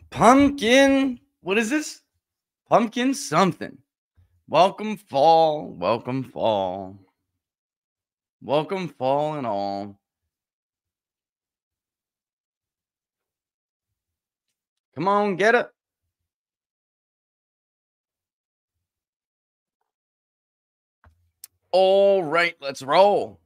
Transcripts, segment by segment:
Pumpkin. What is this? Pumpkin something. Welcome fall. Welcome fall. Welcome fall and all. Come on, get it. All right, let's roll.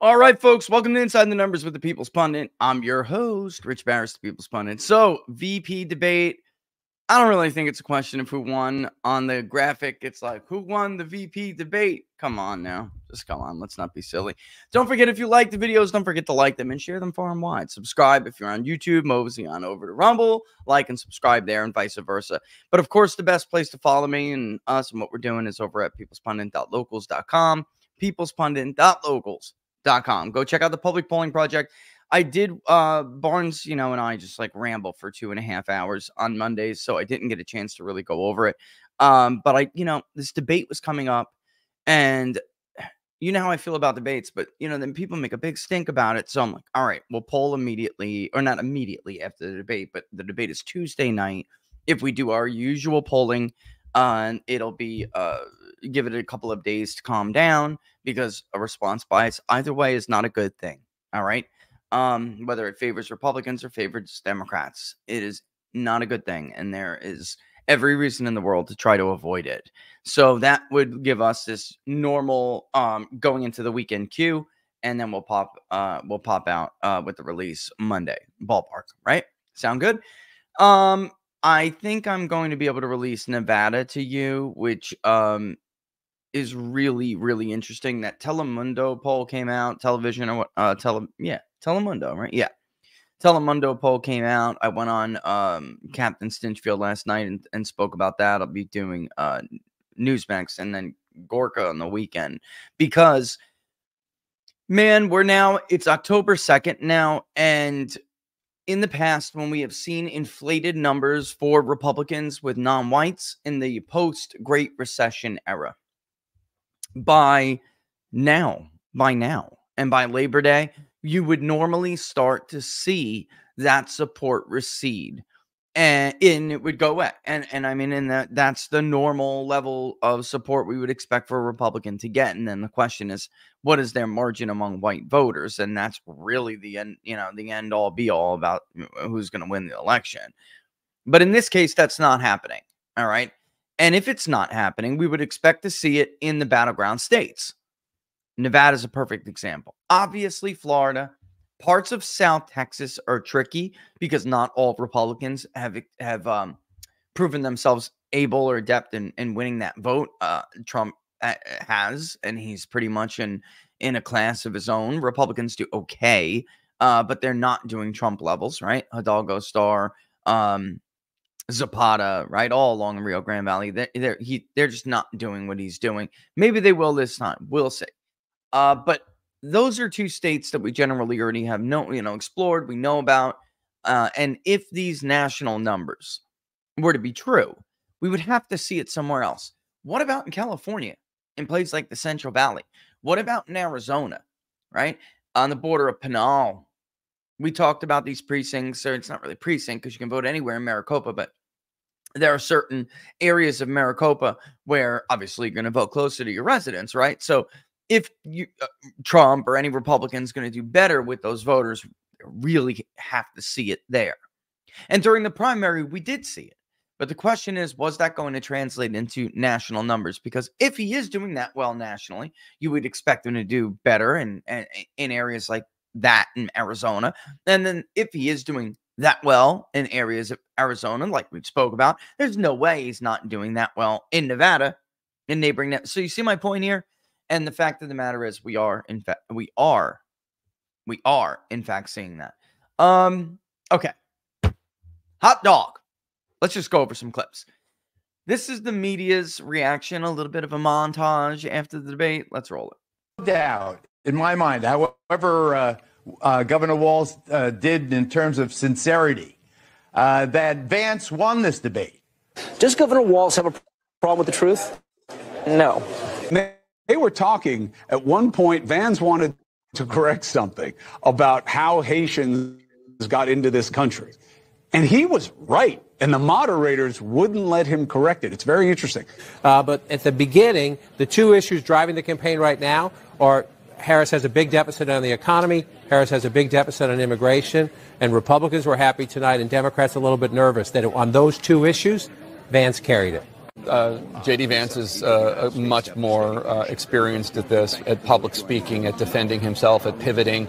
All right, folks, welcome to Inside the Numbers with the People's Pundit. I'm your host, Rich Barris, the People's Pundit. So, VP debate. I don't really think it's a question of who won. On the graphic, it's like, who won the VP debate? Come on now. Just come on. Let's not be silly. Don't forget, if you like the videos, don't forget to like them and share them far and wide. Subscribe if you're on YouTube. Mosey on over to Rumble. Like and subscribe there and vice versa. But, of course, the best place to follow me and us and what we're doing is over at peoplespundit.locals.com. peoplespundit.locals.com. Go check out the public polling project. I did Barnes, and I just like ramble for 2.5 hours on Mondays, so I didn't get a chance to really go over it. But this debate was coming up, and you know how I feel about debates, but then people make a big stink about it. So I'm like, all right, we'll poll immediately, or not immediately after the debate, but the debate is Tuesday night. If we do our usual polling, it'll be give it a couple of days to calm down, because a response bias either way is not a good thing. All right. Whether it favors Republicans or favors Democrats, it is not a good thing. And there is every reason in the world to try to avoid it. So that would give us this normal going into the weekend queue, and then we'll pop out with the release Monday. Ballpark, right? Sound good? I think I'm going to be able to release Nevada to you, which is really, really interesting. That Telemundo poll came out. Television or Telemundo, right? Yeah. Telemundo poll came out. I went on Captain Stinchfield last night and spoke about that. I'll be doing Newsmax and then Gorka on the weekend, because, man, it's October 2nd now, and in the past, when we have seen inflated numbers for Republicans with non-whites in the post-Great Recession era, by now, and by Labor Day, you would normally start to see that support recede, and it would go away. And I mean, that's the normal level of support we would expect for a Republican to get. And then the question is, what is their margin among white voters? And that's really the end all be all about who's going to win the election. But in this case, that's not happening. All right. And if it's not happening, we would expect to see it in the battleground states. Nevada is a perfect example. Obviously, Florida, parts of South Texas are tricky because not all Republicans have proven themselves able or adept in winning that vote. Trump has, and he's pretty much in a class of his own. Republicans do okay, but they're not doing Trump levels, right? Hidalgo, Starr, Zapata, right? All along the Rio Grande Valley. They're just not doing what he's doing. Maybe they will this time. We'll see. But those are two states that we generally already have explored, we know about. And if these national numbers were to be true, we would have to see it somewhere else. What about in California, in places like the Central Valley, What about in Arizona, right? On the border of Pinal. We talked about these precincts, or it's not really precinct because you can vote anywhere in Maricopa, but there are certain areas of Maricopa where obviously you're going to vote closer to your residence, right? So if you Trump or any Republican is going to do better with those voters, really have to see it there. And during the primary, we did see it. But the question is, was that going to translate into national numbers? Because if he is doing that well nationally, you would expect him to do better in areas like that in Arizona. And then if he is doing that well in areas of Arizona, like we spoke about, there's no way he's not doing that well in Nevada, in neighboring. So you see my point here? And the fact of the matter is, we are in fact seeing that. Okay. Hot dog. Let's just go over some clips. This is the media's reaction, a little bit of a montage after the debate. Let's roll it. No doubt, in my mind, however Governor Walz did in terms of sincerity, that Vance won this debate. Does Governor Walz have a problem with the truth? No. They were talking at one point, Vance wanted to correct something about how Haitians got into this country. And he was right. And the moderators wouldn't let him correct it. It's very interesting. But at the beginning, the two issues driving the campaign right now are Harris has a big deficit on the economy. Harris has a big deficit on immigration. And Republicans were happy tonight and Democrats a little bit nervous that on those two issues, Vance carried it. J.D. Vance is much more experienced at this, at public speaking, at defending himself, at pivoting.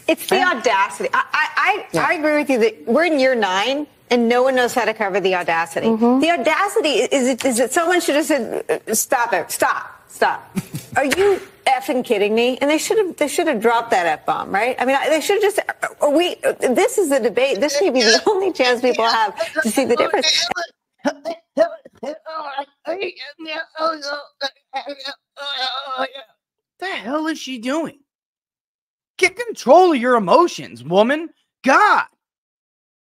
It's the audacity. I agree with you that we're in year 9 and no one knows how to cover the audacity. The audacity is that someone should have said, stop it, stop. Are you effing kidding me? And they should have dropped that F-bomb, right? I mean, they should have just, this is a debate. This may be the only chance people have to see the difference. The hell is she doing? Get control of your emotions, woman. God.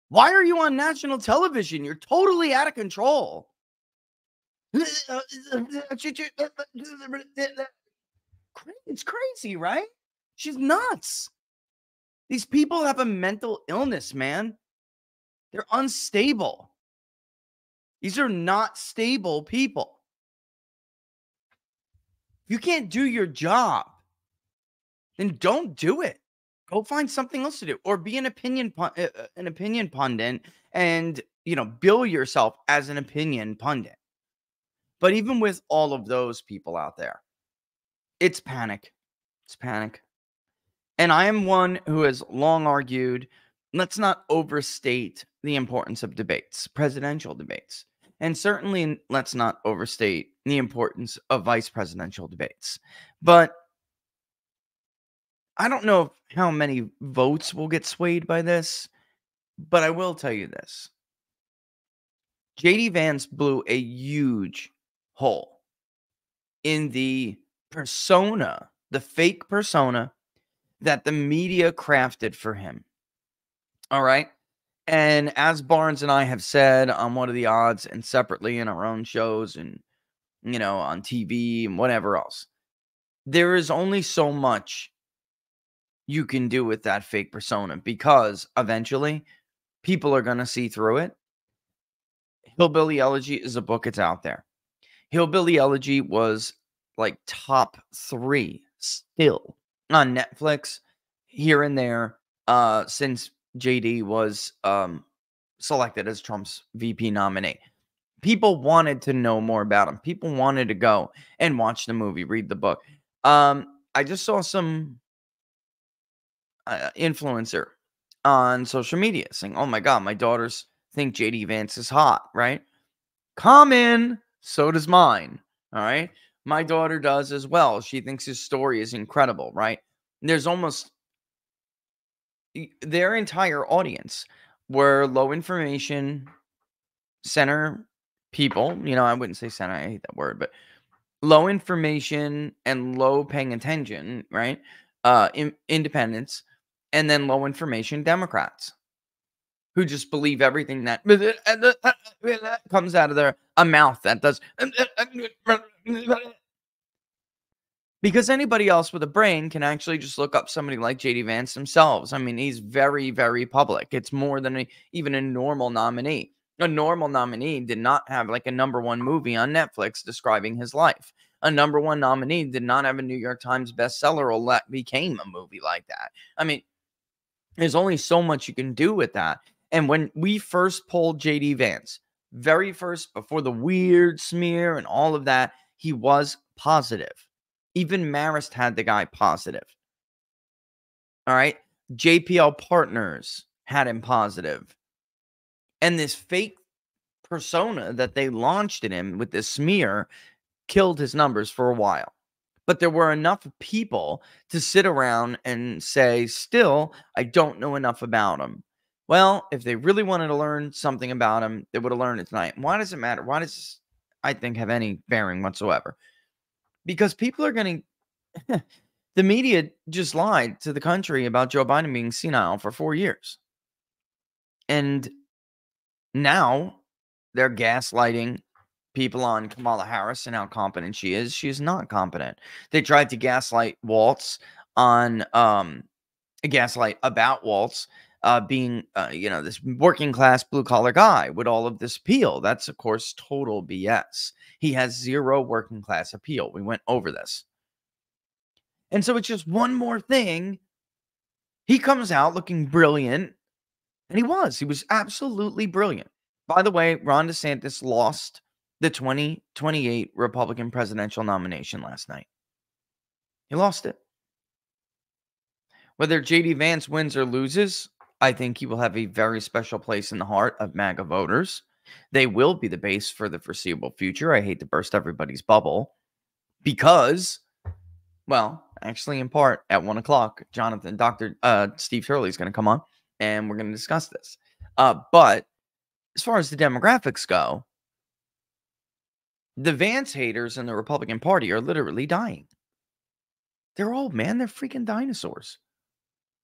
Why are you on national television? You're totally out of control. It's crazy, right? She's nuts. These people have a mental illness, man. They're unstable. These are not stable people. If you can't do your job, then don't do it. Go find something else to do, or be an opinion pundit, and bill yourself as an opinion pundit. But even with all of those people out there, it's panic. It's panic. And I am one who has long argued, let's not overstate the importance of debates, presidential debates. And certainly let's not overstate the importance of vice presidential debates. But I don't know how many votes will get swayed by this, but I will tell you this. J.D. Vance blew a huge hole in the persona, the fake persona that the media crafted for him. All right? And as Barnes and I have said on What Are the Odds and separately in our own shows and, on TV and whatever else, there is only so much you can do with that fake persona, because eventually people are going to see through it. Hillbilly Elegy is a book. It's out there. Hillbilly Elegy was like top 3 still on Netflix here and there since JD was selected as Trump's VP nominee. People wanted to know more about him. People wanted to go and watch the movie, read the book. I just saw some influencer on social media saying, oh my God, my daughters think JD Vance is hot, right? Common. So does mine. All right. My daughter does as well. She thinks his story is incredible, right? There's almost their entire audience were low information center people. I wouldn't say center. I hate that word, but low information and low paying attention, right? Independents. And then low information Democrats who just believe everything that comes out of a mouth that does. Because anybody else with a brain can actually just look up somebody like J.D. Vance themselves. I mean, he's very, very public. It's more than even a normal nominee. A normal nominee did not have like a #1 movie on Netflix describing his life. A #1 nominee did not have a New York Times bestseller or became a movie like that. I mean, there's only so much you can do with that. And when we first polled J.D. Vance, very first, before the weird smear and all of that, he was positive. Even Marist had the guy positive. All right. JPL Partners had him positive. And this fake persona that they launched in him with this smear killed his numbers for a while. But there were enough people to sit around and say, still, I don't know enough about him. Well, if they really wanted to learn something about him, they would have learned it tonight. Why does it matter? Why does this, I think, have any bearing whatsoever? Because people are going to... The media just lied to the country about Joe Biden being senile for 4 years. And now they're gaslighting people on Kamala Harris and how competent she is. She is not competent. They tried to gaslight Waltz on gaslight about Waltz being this working class blue collar guy with all of this appeal. That's of course total BS. He has zero working class appeal. We went over this. And so it's just one more thing. He comes out looking brilliant. And he was absolutely brilliant. By the way, Ron DeSantis lost the 2028 Republican presidential nomination last night. He lost it. Whether J.D. Vance wins or loses, I think he will have a very special place in the heart of MAGA voters. They will be the base for the foreseeable future. I hate to burst everybody's bubble because, well, actually, in part, at 1 o'clock, Dr. Steve Turley is going to come on, and we're going to discuss this. But as far as the demographics go, the Vance haters in the Republican Party are literally dying. They're old, man. They're freaking dinosaurs.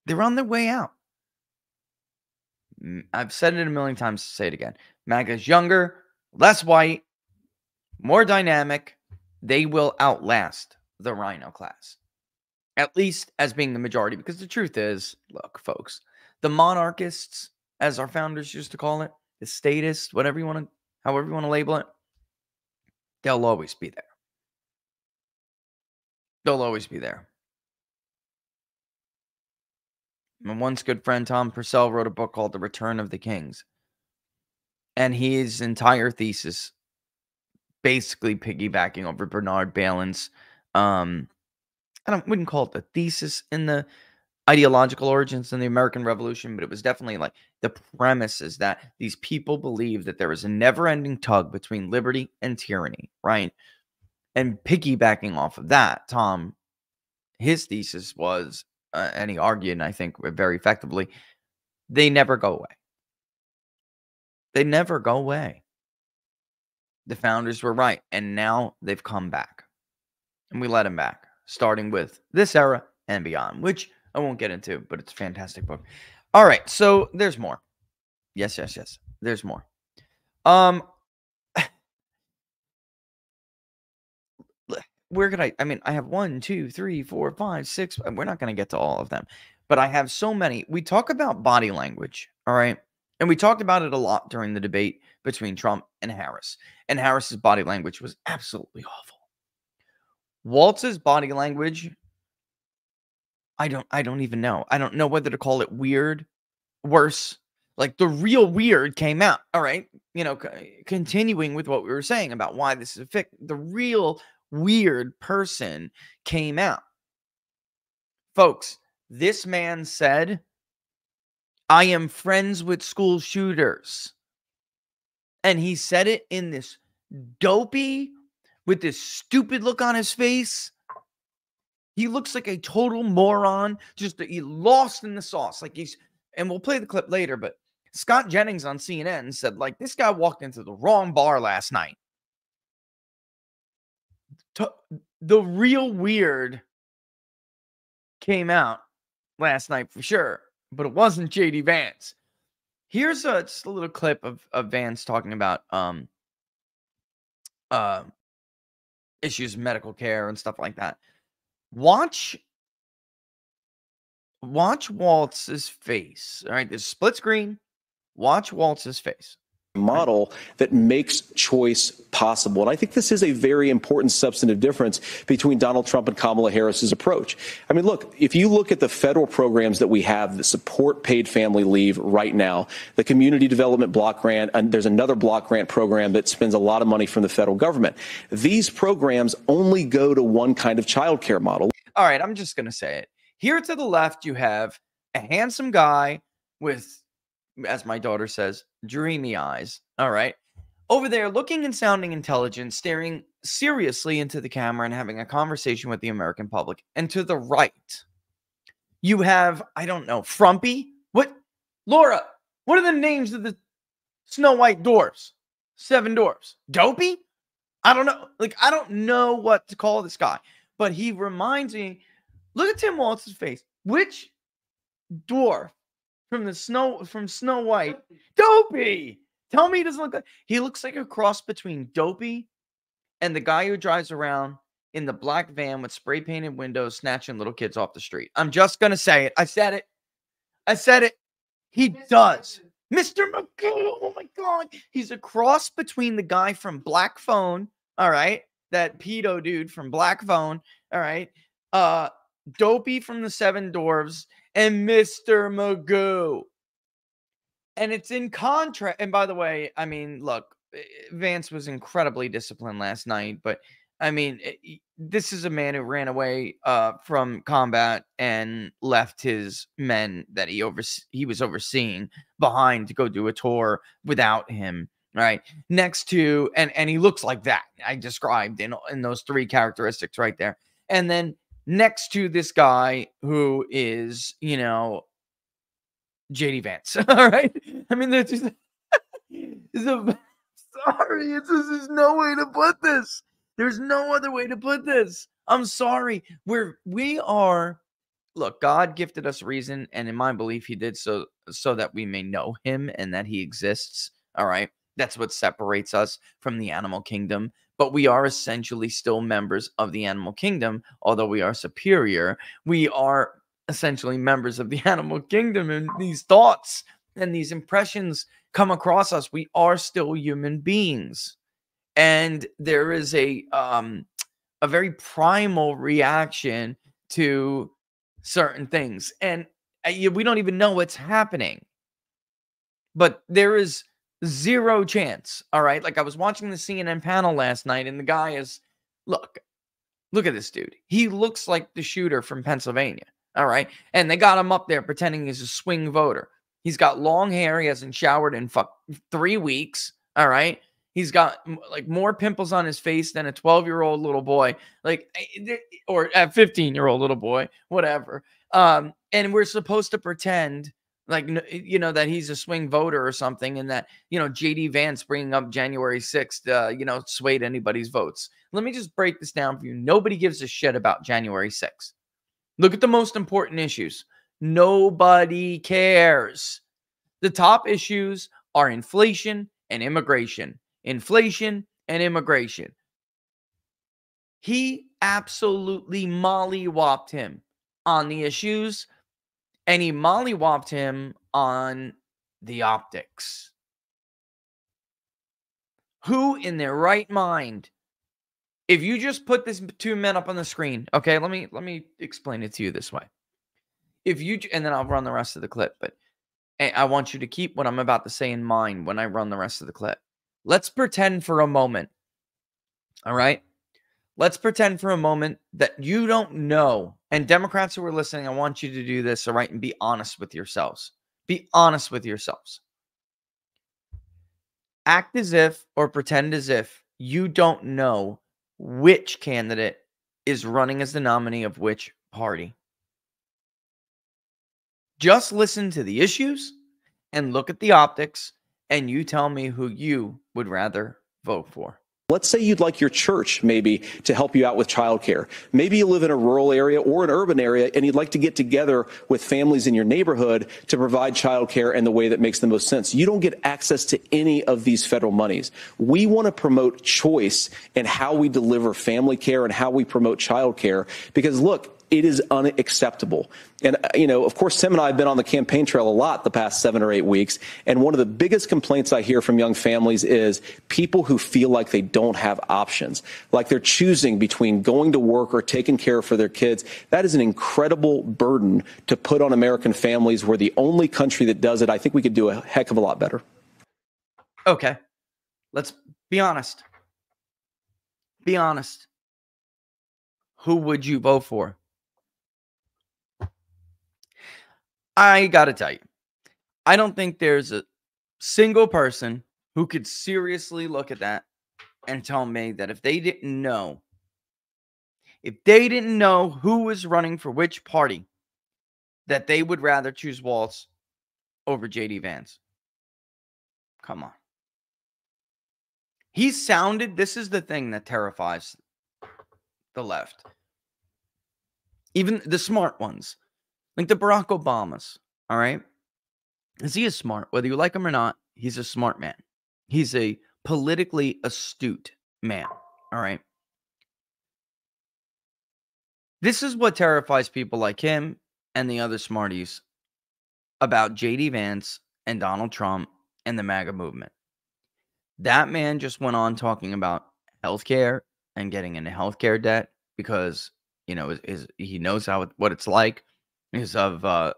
They're on their way out. I've said it a million times to say it again. MAGA's younger, less white, more dynamic. They will outlast the Rhino class. At least as being the majority. Because the truth is, look, folks, the monarchists, as our founders used to call it, the statists, however you want to label it, they'll always be there. They'll always be there. My once good friend Tom Purcell wrote a book called The Return of the Kings. And his entire thesis, basically piggybacking over Bernard Bailyn's, wouldn't call it the thesis in the ideological origins in the American Revolution, but it was definitely like the premise is that these people believe that there is a never-ending tug between liberty and tyranny, right? And piggybacking off of that, Tom, his thesis was, and he argued, and I think very effectively, they never go away. They never go away. The founders were right, and now they've come back. And we let them back, starting with this era and beyond, which I won't get into, but it's a fantastic book. All right, so there's more. Yes. There's more. Where could I have 1, 2, 3, 4, 5, 6. We're not going to get to all of them, but I have so many. We talk about body language, all right? And we talked about it a lot during the debate between Trump and Harris. And Harris's body language was absolutely awful. Waltz's body language, I don't even know. I don't know whether to call it weird, worse. Like the real weird came out, all right? Continuing with what we were saying about why this is a fic, the real weird person came out. Folks, this man said, I am friends with school shooters. And he said it in this dopey, with this stupid look on his face. He looks like a total moron, just lost in the sauce. Like and we'll play the clip later, but Scott Jennings on CNN said, like, this guy walked into the wrong bar last night. The real weird came out last night for sure, but it wasn't J.D. Vance. Here's just a little clip of Vance talking about issues of medical care and stuff like that. Watch Waltz's face. All right, this split screen. Watch Waltz's face. Model that makes choice possible. And I think this is a very important substantive difference between Donald Trump and Kamala Harris's approach. I mean, look, if you look at the federal programs that we have that support paid family leave right now, the Community Development Block Grant, and there's another block grant program that spends a lot of money from the federal government. These programs only go to one kind of child care model. All right, I'm just going to say it. Here to the left, you have a handsome guy with, as my daughter says, dreamy eyes. All right. Over there, looking and sounding intelligent, staring seriously into the camera and having a conversation with the American public. And to the right, you have, I don't know, Frumpy? What? Laura, what are the names of the Snow White dwarfs? 7 dwarfs. Dopey? I don't know. Like, I don't know what to call this guy. But he reminds me, look at Tim Waltz's face. Which dwarf from Snow White? Dopey. Tell me he doesn't look like, he looks like a cross between Dopey and the guy who drives around in the black van with spray painted windows snatching little kids off the street. I'm just going to say it. I said it. I said it. He does. Mr. McGill. Oh my God. He's a cross between the guy from Black Phone. All right. That pedo dude from Black Phone. All right. Dopey from the 7 Dwarves and Mr. Magoo. And it's in contrast. And by the way, I mean, look, Vance was incredibly disciplined last night, but I mean, this is a man who ran away from combat and left his men that he was overseeing behind to go do a tour without him. Right next to, and he looks like that I described in those 3 characteristics right there. And then next to this guy who is, you know, JD Vance. All right. I mean, there's just sorry. There's no way to put this. There's no other way to put this. I'm sorry. We are, look, God gifted us reason. And in my belief, he did so that we may know him and that he exists. All right. That's what separates us from the animal kingdom. But we are essentially still members of the animal kingdom. Although we are superior, we are essentially members of the animal kingdom, and these thoughts and these impressions come across us. We are still human beings, and there is a very primal reaction to certain things, and we don't even know what's happening, but there is zero chance. All right, like I was watching the CNN panel last night, and the guy is, look at this dude. He looks like the shooter from Pennsylvania. All right. And they got him up there pretending he's a swing voter. He's got long hair. He hasn't showered in 3 weeks. All right. He's got like more pimples on his face than a 12-year-old little boy, like, or a 15-year-old little boy, whatever. And we're supposed to pretend like, you know, that he's a swing voter or something. And that, you know, JD Vance bringing up January 6th, you know, swayed anybody's votes. Let me just break this down for you. Nobody gives a shit about January 6th. Look at the most important issues. Nobody cares. The top issues are inflation and immigration. Inflation and immigration. He absolutely mollywopped him on the issues, and he mollywopped him on the optics. Who in their right mind, if you just put these 2 men up on the screen, okay, let me explain it to you this way. If you, and then I'll run the rest of the clip, but I want you to keep what I'm about to say in mind when I run the rest of the clip. Let's pretend for a moment, all right? Let's pretend for a moment that you don't know, and Democrats who are listening, I want you to do this, all right, and be honest with yourselves. Be honest with yourselves. Act as if, or pretend as if, you don't know which candidate is running as the nominee of which party. Just listen to the issues and look at the optics, and you tell me who you would rather vote for. Let's say you'd like your church maybe to help you out with childcare. Maybe you live in a rural area or an urban area and you'd like to get together with families in your neighborhood to provide childcare in the way that makes the most sense. You don't get access to any of these federal monies. We want to promote choice in how we deliver family care and how we promote childcare because, look, it is unacceptable. And, of course, Tim and I have been on the campaign trail a lot the past 7 or 8 weeks. And one of the biggest complaints I hear from young families is people who feel like they don't have options, like they're choosing between going to work or taking care for their kids. That is an incredible burden to put on American families. We're the only country that does it. I think we could do a heck of a lot better. Okay. Let's be honest. Be honest. Who would you vote for? I got to tell you, I don't think there's a single person who could seriously look at that and tell me that if they didn't know who was running for which party, that they would rather choose Walz over J.D. Vance. Come on. This is the thing that terrifies the left. Even the smart ones. Like the Barack Obamas, all right? Is he smart? Whether you like him or not, he's a smart man. He's a politically astute man, all right? This is what terrifies people like him and the other smarties about J.D. Vance and Donald Trump and the MAGA movement. That man just went on talking about healthcare and getting into healthcare debt because, he knows what it's like. Is of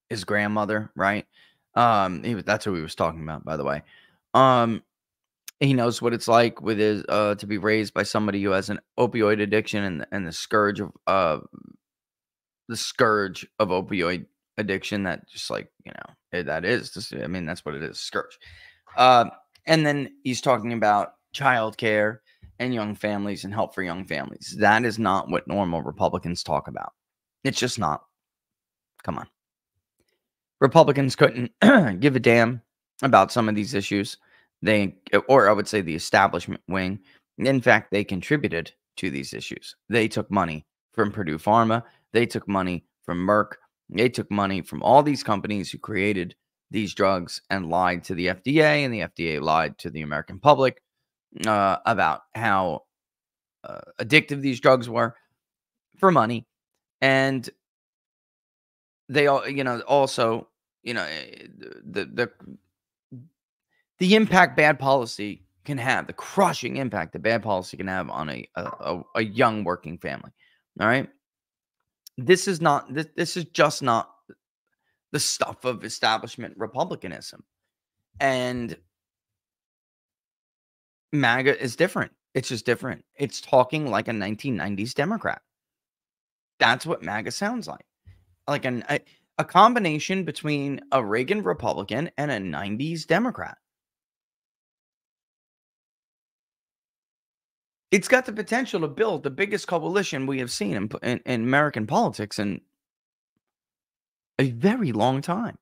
his grandmother, right? That's who he was talking about, by the way. He knows what it's like with his to be raised by somebody who has an opioid addiction and the scourge of opioid addiction. That just that is just, that's what it is, scourge. And then he's talking about childcare and young families and help for young families. That is not what normal Republicans talk about. It's just not. Come on. Republicans couldn't give a damn about some of these issues. Or I would say the establishment wing. In fact, they contributed to these issues. They took money from Purdue Pharma. They took money from Merck. They took money from all these companies who created these drugs and lied to the FDA, and the FDA lied to the American public about how addictive these drugs were for money. And they all, also, the impact bad policy can have, the crushing impact that bad policy can have on a young working family. All right. This is just not the stuff of establishment Republicanism. And MAGA is different. It's just different. It's talking like a 1990s Democrat. That's what MAGA sounds like. Like a combination between a Reagan Republican and a 90s Democrat. It's got the potential to build the biggest coalition we have seen in American politics in a very long time.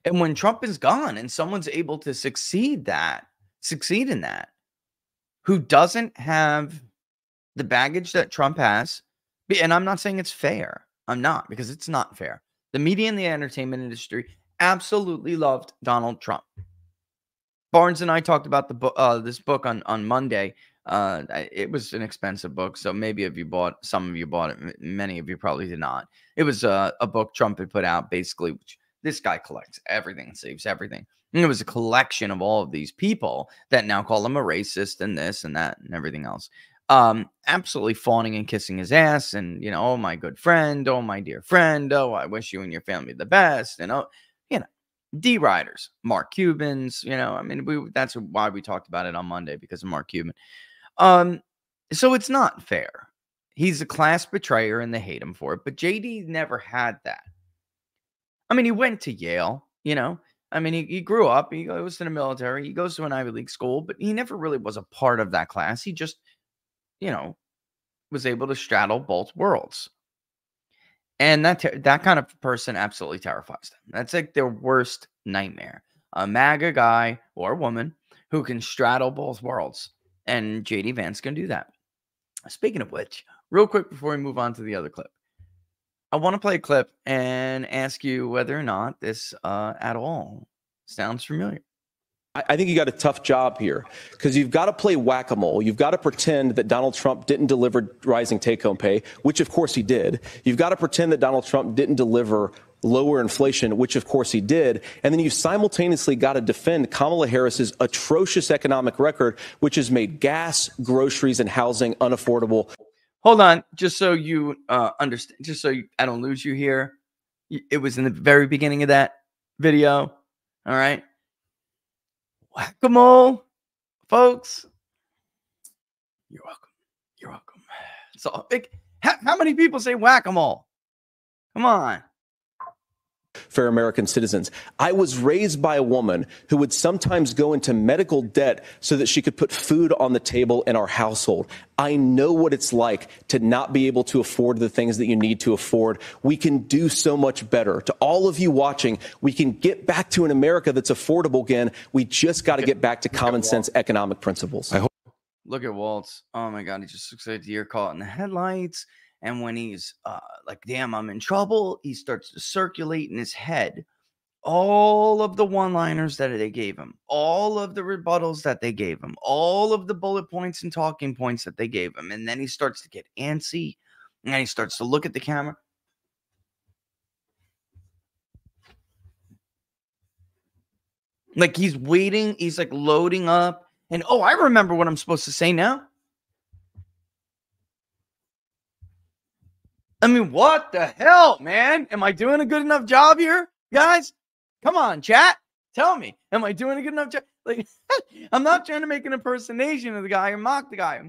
And when Trump is gone and someone's able to succeed in that, who doesn't have the baggage that Trump has, and I'm not saying it's fair. I'm not, because it's not fair. The media and the entertainment industry absolutely loved Donald Trump. Barnes and I talked about this book on Monday. It was an expensive book, so maybe some of you bought it. Many of you probably did not. It was a book Trump had put out, basically, which this guy collects everything, saves everything. And it was a collection of all of these people that now call him a racist and this and that and everything else. Absolutely fawning and kissing his ass and, oh, my good friend, oh, my dear friend, oh, I wish you and your family the best, and, D-riders, Mark Cubans, that's why we talked about it on Monday, because of Mark Cuban. So it's not fair. He's a class betrayer and they hate him for it, but JD never had that. He went to Yale, he grew up, he goes to the military, he goes to an Ivy League school, but he never really was a part of that class. He just, was able to straddle both worlds. And that kind of person absolutely terrifies them. That's like their worst nightmare. A MAGA guy or woman who can straddle both worlds And JD Vance going to do that. Speaking of which, real quick before we move on to the other clip, I want to play a clip and ask you whether or not this at all sounds familiar. I think you got a tough job here because you've got to play whack-a-mole. You've got to pretend that Donald Trump didn't deliver rising take-home pay, which of course he did. You've got to pretend that Donald Trump didn't deliver lower inflation, which of course he did. And then you simultaneously got to defend Kamala Harris's atrocious economic record, which has made gas, groceries, and housing unaffordable. Hold on, just so you understand, just so I don't lose you here. It was in the very beginning of that video. All right. Whack-a-mole, folks. You're welcome. You're welcome. So, how many people say whack-a-mole? Come on. For American citizens. I was raised by a woman who would sometimes go into medical debt so that she could put food on the table in our household. I know what it's like to not be able to afford the things that you need to afford. We can do so much better. To all of you watching, we can get back to an America that's affordable again. We just got to get back to common sense economic principles. Look at Waltz. Oh my God, he just looks like a deer caught in the headlights. And when he's like, damn, I'm in trouble, he starts to circulate in his head all of the one-liners that they gave him, all of the rebuttals that they gave him, all of the bullet points and talking points that they gave him. And then he starts to get antsy and he starts to look at the camera. Like he's waiting, he's like loading up. And oh, I remember what I'm supposed to say now. I mean, what the hell, man? Am I doing a good enough job here, guys? Come on, chat. Tell me. Am I doing a good enough job? Like, I'm not trying to make an impersonation of the guy or mock the guy.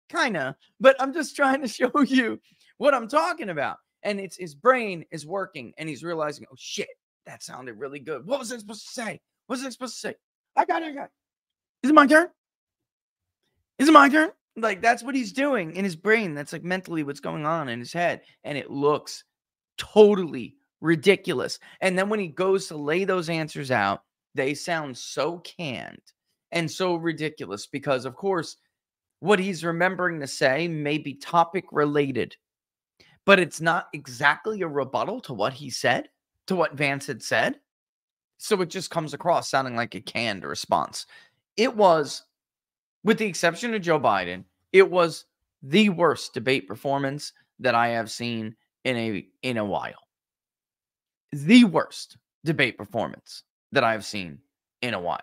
Kind of. But I'm just trying to show you what I'm talking about. And it's his brain is working. And he's realizing, oh, shit, that sounded really good. What was I supposed to say? What was I supposed to say? I got it. Is it my turn? Is it my turn? Like, that's what he's doing in his brain. That's like mentally what's going on in his head. And it looks totally ridiculous. And then when he goes to lay those answers out, they sound so canned and so ridiculous because, of course, what he's remembering to say may be topic related, but it's not exactly a rebuttal to what he said, to what Vance had said. So it just comes across sounding like a canned response. It was, with the exception of Joe Biden, it was the worst debate performance that I have seen in a while. The worst debate performance that I have seen in a while.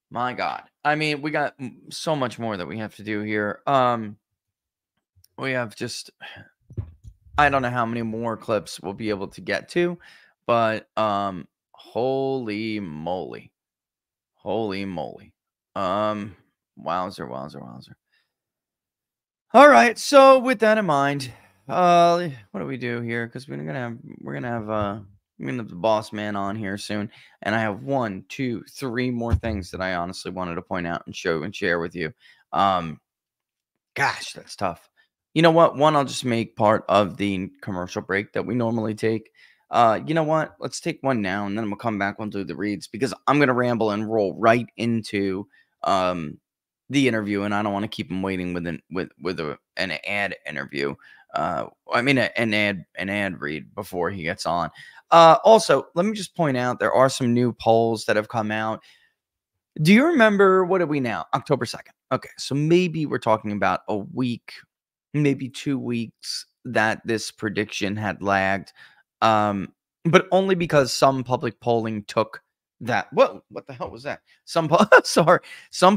My God. I mean, we got so much more that we have to do here. We have just, I don't know how many more clips we'll be able to get to, but holy moly. Holy moly. Wowzer. All right, so with that in mind, what do we do here? Because we're gonna have the boss man on here soon, and I have 1, 2, 3 more things that I honestly wanted to point out and show and share with you. Gosh, that's tough. You know what? One, I'll just make part of the commercial break that we normally take. You know what? Let's take one now, and then we'll come back. We'll do the reads because I'm gonna ramble and roll right into the interview, and I don't want to keep him waiting with an ad interview. I mean an ad read before he gets on. Also, let me just point out there are some new polls that have come out. Do you remember, what are we now? October 2nd. Okay, so maybe we're talking about a week, maybe 2 weeks that this prediction had lagged. But only because some public polling took that. What the hell was that? Some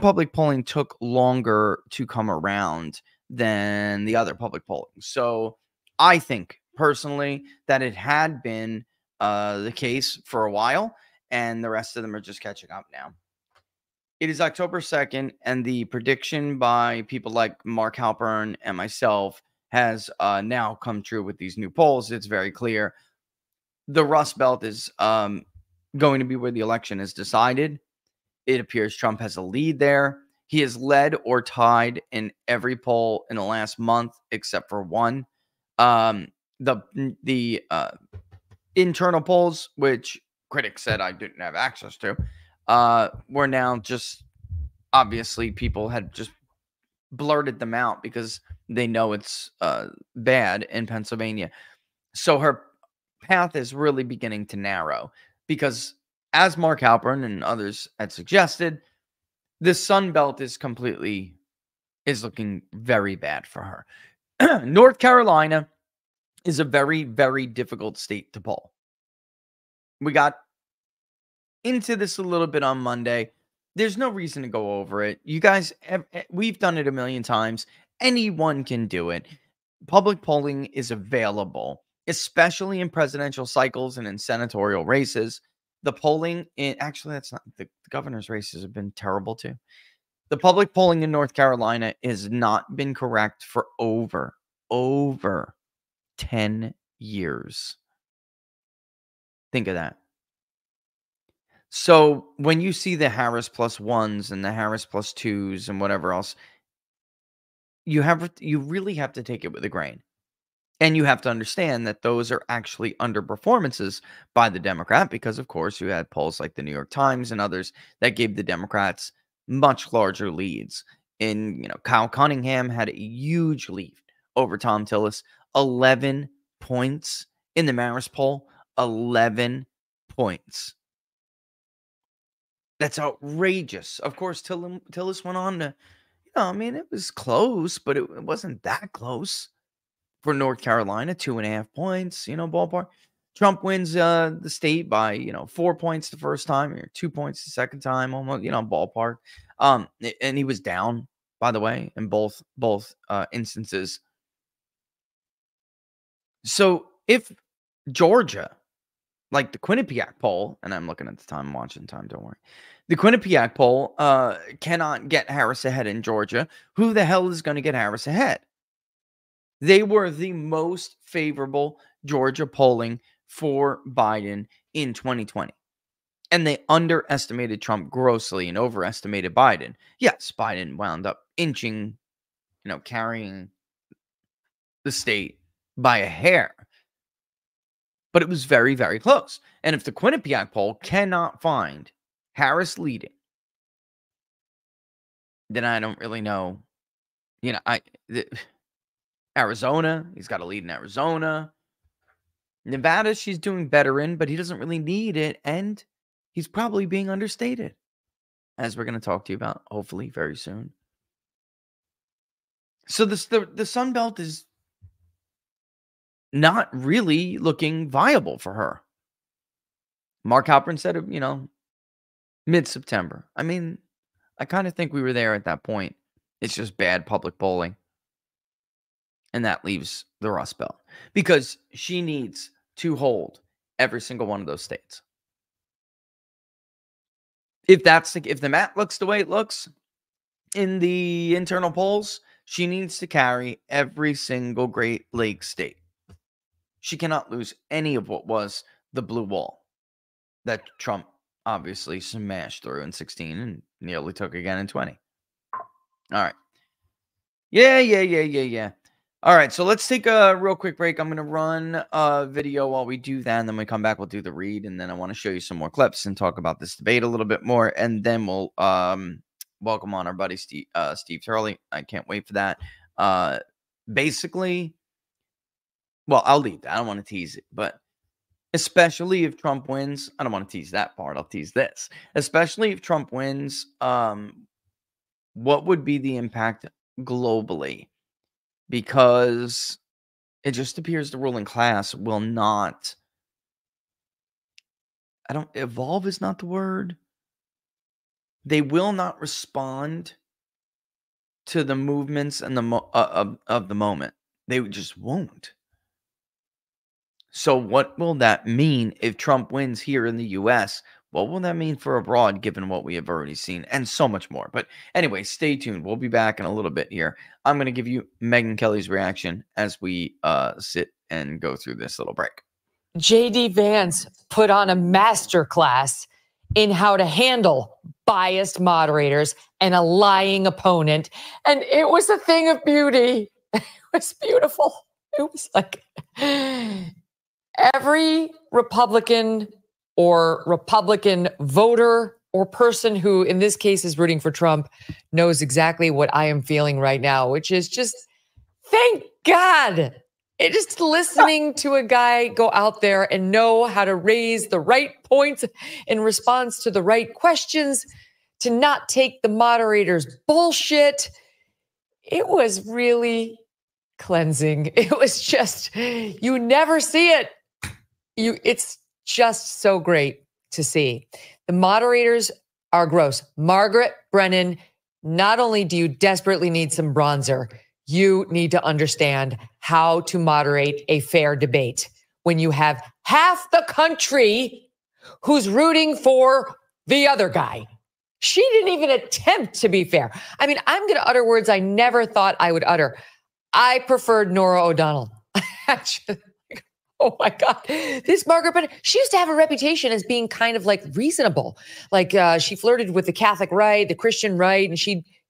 public polling took longer to come around than the other public polling. So I think personally that it had been the case for a while, and the rest of them are just catching up now. It is October 2nd, and the prediction by people like Mark Halpern and myself has now come true with these new polls. It's very clear. The Rust Belt is going to be where the election is decided. It appears Trump has a lead there. He has led or tied in every poll in the last month except for one. The internal polls, which critics said I didn't have access to, were now just obviously people had just blurted them out because they know it's bad in Pennsylvania. So her path is really beginning to narrow because, as Mark Halpern and others had suggested, the Sun Belt is looking very bad for her. North Carolina is a very, very difficult state to poll. We got into this a little bit on Monday. There's no reason to go over it. You guys, we've done it a million times. Anyone can do it. Public polling is available, especially in presidential cycles and in senatorial races. The polling actually, that's not the governor's races have been terrible too. The public polling in North Carolina has not been correct for over 10 years. Think of that. So when you see the Harris +1s and the Harris +2s and whatever else, you really have to take it with a grain. And you have to understand that those are actually underperformances by the Democrat because, of course, you had polls like the New York Times and others that gave the Democrats much larger leads. Kyle Cunningham had a huge lead over Tom Tillis, 11 points in the Marist poll, 11 points. That's outrageous. Of course, Tillis went on to, it was close, but it wasn't that close for North Carolina, 2.5 points, ballpark. Trump wins the state by, 4 points the first time, or 2 points the second time, almost, ballpark. And he was down, by the way, in both instances. So if Georgia, like the Quinnipiac poll, and I'm looking at the time, I'm watching time, don't worry. The Quinnipiac poll cannot get Harris ahead in Georgia. Who the hell is going to get Harris ahead? They were the most favorable Georgia polling for Biden in 2020. And they underestimated Trump grossly and overestimated Biden. Yes, Biden wound up inching, carrying the state by a hair. But it was very, very close. And if the Quinnipiac poll cannot find Harris leading, then I don't really know. Arizona, he's got a lead in Arizona. Nevada, she's doing better in, but he doesn't really need it. And he's probably being understated, as we're going to talk to you about, hopefully, very soon. So the Sun Belt is not really looking viable for her. Mark Halpern said, mid-September. I kind of think we were there at that point. It's just bad public polling. And that leaves the Rust Belt because she needs to hold every single one of those states. If the map looks the way it looks in the internal polls, she needs to carry every single Great Lakes state. She cannot lose any of what was the blue wall that Trump obviously smashed through in 16 and nearly took again in 20. All right. Yeah. All right, so let's take a real quick break. I'm going to run a video while we do that, and then when we come back, we'll do the read, and then I want to show you some more clips and talk about this debate a little bit more, and then we'll welcome on our buddy Steve Turley. I can't wait for that. Basically, well, I'll leave that. I don't want to tease it, but especially if Trump wins, I don't want to tease that part. I'll tease this. Especially if Trump wins, what would be the impact globally? Because it just appears the ruling class will not, evolve is not the word. They will not respond to the movements and of the moment. They just won't. So what will that mean if Trump wins here in the U.S.? What will that mean for abroad, given what we have already seen, and so much more? But anyway, stay tuned. We'll be back in a little bit here. I'm going to give you Megyn Kelly's reaction as we sit and go through this little break. J.D. Vance put on a masterclass in how to handle biased moderators and a lying opponent. And it was a thing of beauty. It was beautiful. It was like every Republican or Republican voter or person who, in this case, is rooting for Trump knows exactly what I am feeling right now, which is just, thank God. It just listening to a guy go out there and know how to raise the right points in response to the right questions, to not take the moderator's bullshit. It was really cleansing. It was just, you never see it. It's just so great to see. The moderators are gross. Margaret Brennan, not only do you desperately need some bronzer, you need to understand how to moderate a fair debate when you have half the country who's rooting for the other guy. She didn't even attempt to be fair. I mean, I'm going to utter words I never thought I would utter. I preferred Norah O'Donnell. Oh my God. This Margaret Brennan, she used to have a reputation as being kind of like reasonable. Like she flirted with the Catholic right, the Christian right. And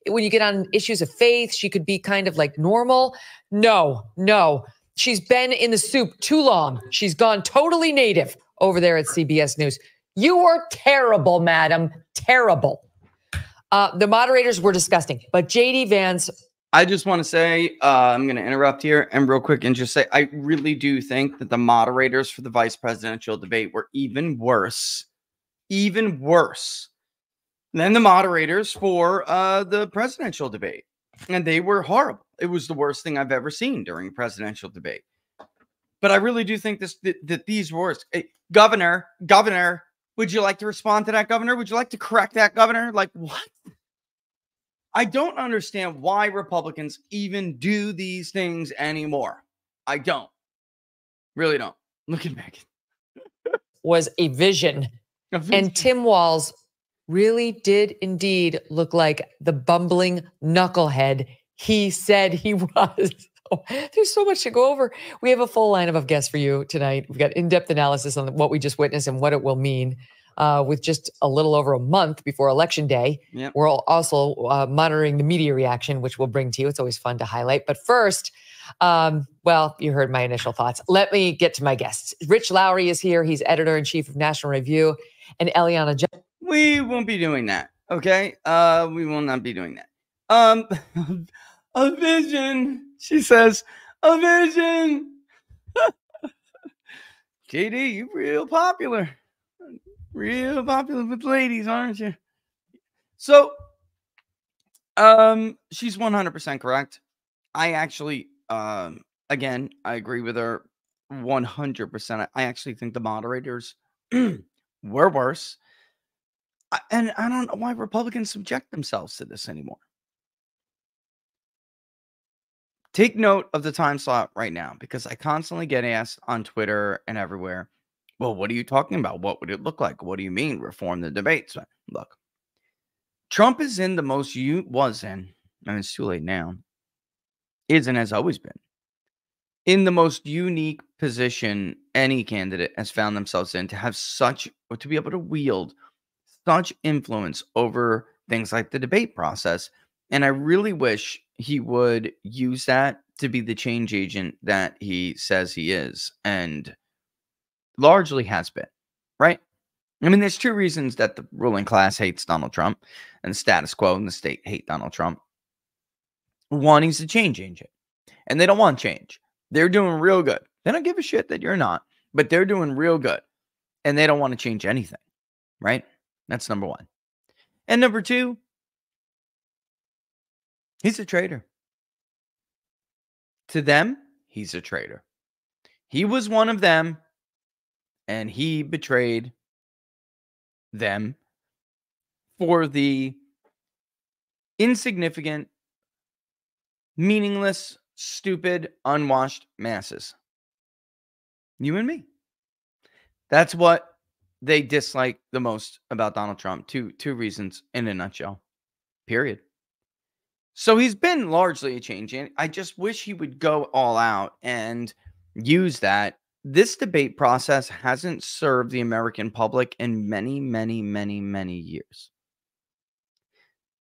when you get on issues of faith, she could be kind of like normal. No. She's been in the soup too long. She's gone totally native over there at CBS News. You are terrible, madam. Terrible. The moderators were disgusting, but JD Vance. I just want to say, I'm going to interrupt here and real quick and just say, I really do think that the moderators for the vice presidential debate were even worse than the moderators for the presidential debate. And they were horrible. It was the worst thing I've ever seen during a presidential debate. But I really do think that these were worse. Hey, Governor, would you like to respond to that, Governor? Would you like to correct that, Governor? Like, what? I don't understand why Republicans even do these things anymore. I don't. Really don't. Look at Megan. Was a vision. And Tim Walz really did indeed look like the bumbling knucklehead he said he was. Oh, there's so much to go over. We have a full lineup of guests for you tonight. We've got in-depth analysis on what we just witnessed and what it will mean. With just a little over a month before Election Day. Yep. We're also monitoring the media reaction, which we'll bring to you. It's always fun to highlight. But first, well, you heard my initial thoughts. Let me get to my guests. Rich Lowry is here. He's editor-in-chief of National Review. And Eliana. We won't be doing that, okay? We will not be doing that. A vision, she says. A vision. JD, you real popular. Real popular with ladies, aren't you? So, she's 100% correct. I actually, again, I agree with her 100%. I actually think the moderators were worse. And I don't know why Republicans subject themselves to this anymore. Take note of the time slot right now, because I constantly get asked on Twitter and everywhere, well, what are you talking about? What would it look like? What do you mean reform the debates? Look, Trump is in the most and it's too late now, is and has always been in the most unique position any candidate has found themselves in, to be able to wield such influence over things like the debate process. And I really wish he would use that to be the change agent that he says he is, and largely has been, right? I mean, there's two reasons that the ruling class hates Donald Trump and the status quo and the state hate Donald Trump. One, he's a change agent, and they don't want change. They're doing real good. They don't give a shit that you're not, but they're doing real good, and they don't want to change anything, right? That's number one. And number two, he's a traitor. To them, he's a traitor. He was one of them, and he betrayed them for the insignificant, meaningless, stupid, unwashed masses. You and me. That's what they dislike the most about Donald Trump. Two reasons in a nutshell. Period. So he's been largely a change agent. I just wish he would go all out and use that. This debate process hasn't served the American public in many, many, many, many years.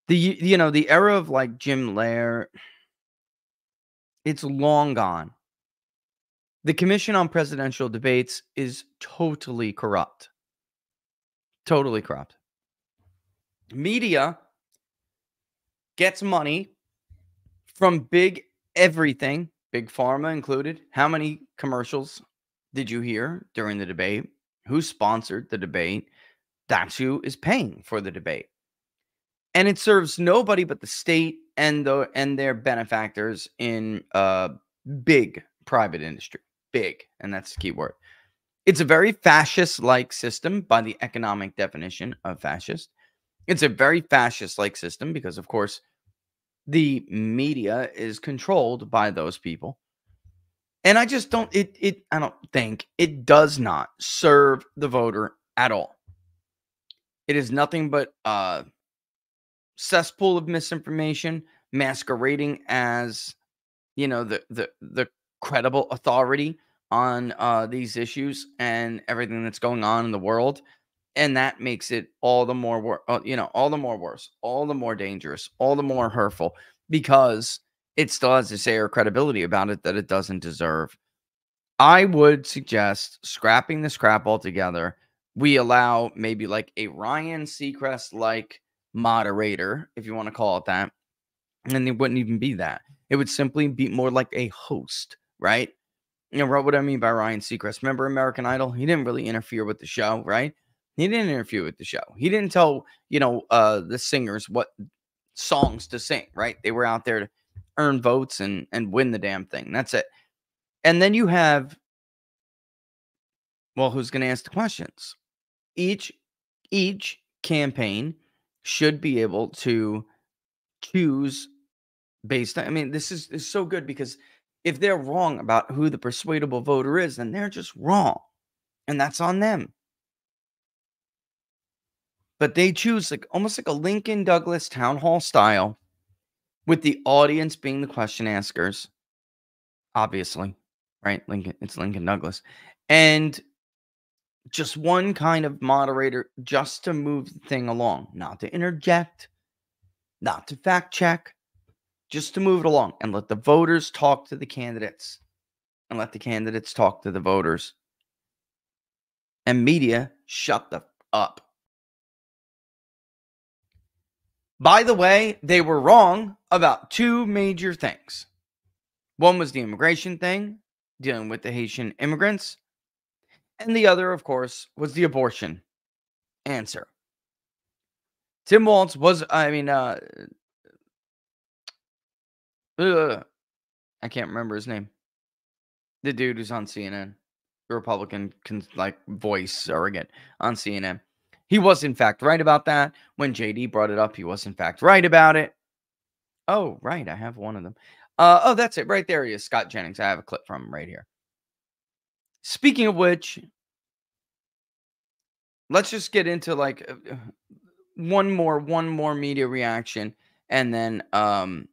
The era of like Jim Lehrer, it's long gone. The Commission on Presidential Debates is totally corrupt. Totally corrupt. Media gets money from big everything, big pharma included. How many commercials did you hear during the debate? Who sponsored the debate? That's who is paying for the debate. And it serves nobody but the state and their benefactors in big private industry. Big, and that's the key word. It's a very fascist-like system by the economic definition of fascist. It's a very fascist-like system because, of course, the media is controlled by those people. And I just don't, I don't think it does not serve the voter at all. It is nothing but a cesspool of misinformation masquerading as, you know, the credible authority on these issues and everything that's going on in the world. And that makes it all the more, all the more worse, all the more dangerous, all the more hurtful, because it still has this air of credibility about it that it doesn't deserve. I would suggest scrapping this crap altogether. We allow maybe like a Ryan Seacrest-like moderator, if you want to call it that. And it wouldn't even be that. It would simply be more like a host, right? You know what I mean by Ryan Seacrest? Remember American Idol? He didn't really interfere with the show, right? He didn't interfere with the show. He didn't tell, the singers what songs to sing, right? They were out there to earn votes and win the damn thing. That's it. And then you have, well, who's going to ask the questions? Each campaign should be able to choose based on, I mean, this is so good, because if they're wrong about who the persuadable voter is, then they're just wrong. And that's on them. But they choose almost like a Lincoln Douglas town hall style, with the audience being the question askers. Obviously, right? It's Lincoln Douglas. And just one kind of moderator just to move the thing along, not to interject, not to fact check, just to move it along and let the voters talk to the candidates and let the candidates talk to the voters. And media, shut the up. By the way, they were wrong about two major things. One was the immigration thing, dealing with the Haitian immigrants. And the other, of course, was the abortion answer. Tim Walz was, I can't remember his name. The dude who's on CNN, the Republican voice surrogate on CNN. He was, in fact, right about that. When JD brought it up, he was, in fact, right about it. Oh, right. I have one of them. Oh, that's it. Right there he is. Scott Jennings. I have a clip from him right here. Speaking of which, let's just get into one more media reaction. And then I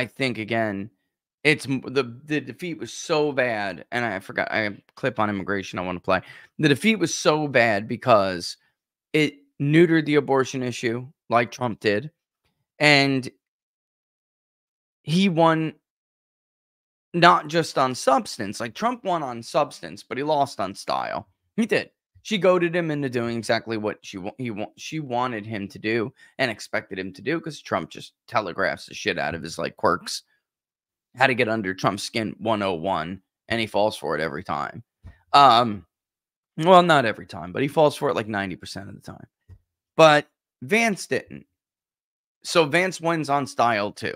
think, again, it's the defeat was so bad. And I forgot, I have a clip on immigration I want to play. The defeat was so bad because it neutered the abortion issue like Trump did. And he won not just on substance. Like Trump won on substance, but he lost on style. He did. She goaded him into doing exactly what she wanted him to do and expected him to do, because Trump just telegraphs the shit out of his quirks. How to get under Trump's skin 101, and he falls for it every time. Well, not every time, but he falls for it 90% of the time. But Vance didn't. So Vance wins on style too.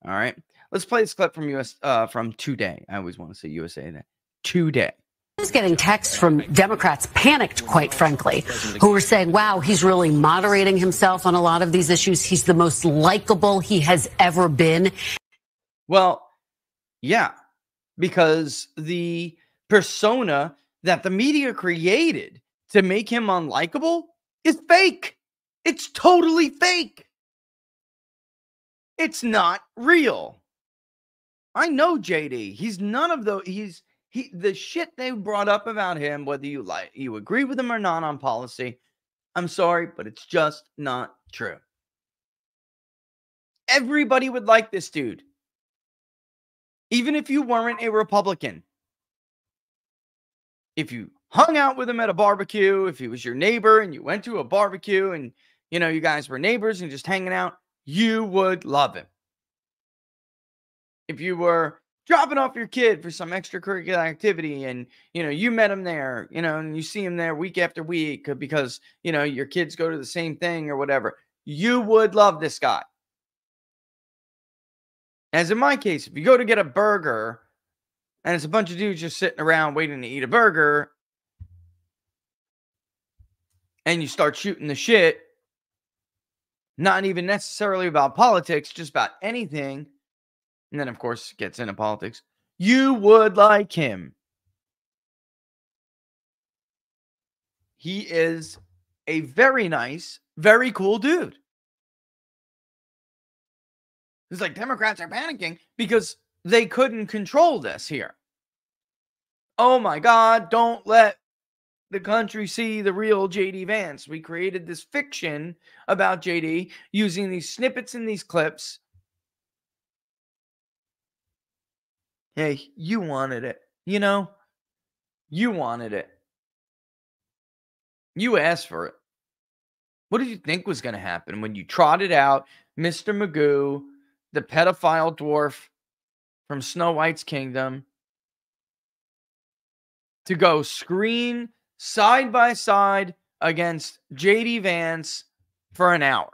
All right. Let's play this clip from Today. I always want to say USA Today. Today. He's getting texts from Democrats, panicked, quite frankly, who are saying, wow, he's really moderating himself on a lot of these issues. He's the most likable he has ever been. Well, yeah, because the persona that the media created to make him unlikable is fake. It's totally fake. It's not real. I know JD. He's none of those. The shit they brought up about him, whether you agree with him or not on policy, I'm sorry, but it's just not true. Everybody would like this dude. Even if you weren't a Republican. If you hung out with him at a barbecue, if he was your neighbor and you went to a barbecue and, you know, you guys were neighbors and just hanging out, you would love him. If you were dropping off your kid for some extracurricular activity and, you know, you met him there, you know, and you see him there week after week because, you know, your kids go to the same thing or whatever, you would love this guy. As in my case, if you go to get a burger and it's a bunch of dudes just sitting around waiting to eat a burger and you start shooting the shit, not even necessarily about politics, just about anything, and then, of course, gets into politics, you would like him. He is a very nice, very cool dude. It's like Democrats are panicking because they couldn't control this here. Oh my God, don't let the country see the real JD Vance. We created this fiction about JD using these snippets and these clips. Hey, you wanted it. You know, you wanted it. You asked for it. What did you think was going to happen when you trotted out Mr. Magoo, the pedophile dwarf from Snow White's kingdom, to go screen side by side against JD Vance for an hour?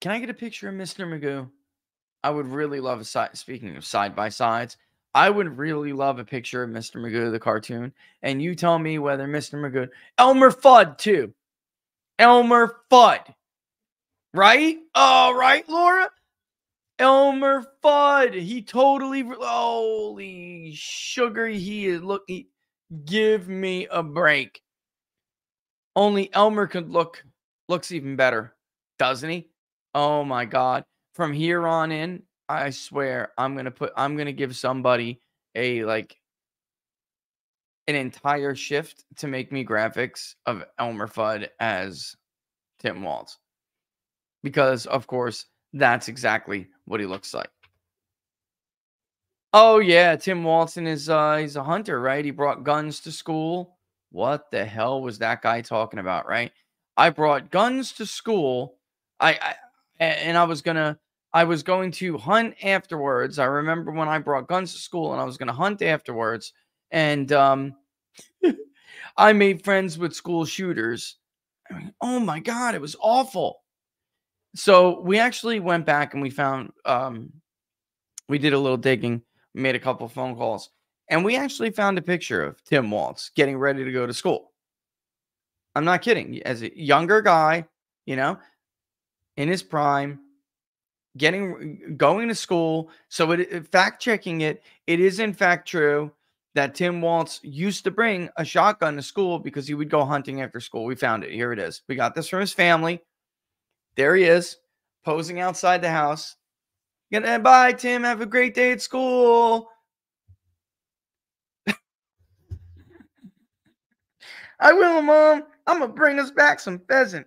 Can I get a picture of Mr. Magoo? I would really love a side. Speaking of side by sides, I would really love a picture of Mr. Magoo, the cartoon. And you tell me whether Mr. Magoo, Elmer Fudd too. Elmer Fudd. Right? Oh, right, Laura? Elmer Fudd. He totally, holy sugar. He is looking, give me a break. Only Elmer could looks even better. Doesn't he? Oh my God. From here on in, I swear I'm going to give somebody an entire shift to make me graphics of Elmer Fudd as Tim Walz. Because of course, that's exactly what he looks like. Oh yeah, Tim Walton is he's a hunter, right? He brought guns to school. What the hell was that guy talking about, right? I brought guns to school. I was going to hunt afterwards. I remember when I brought guns to school and I was going to hunt afterwards. And I made friends with school shooters. I mean, oh my God, it was awful. So we actually went back and we found, we did a little digging, made a couple phone calls, and we actually found a picture of Tim Walz getting ready to go to school. I'm not kidding. As a younger guy, you know, in his prime, going to school. So fact checking it is in fact true that Tim Walz used to bring a shotgun to school because he would go hunting after school. We found it. Here it is. We got this from his family. There he is, posing outside the house. Bye, Tim. Have a great day at school. I will, Mom. I'm going to bring us back some pheasant.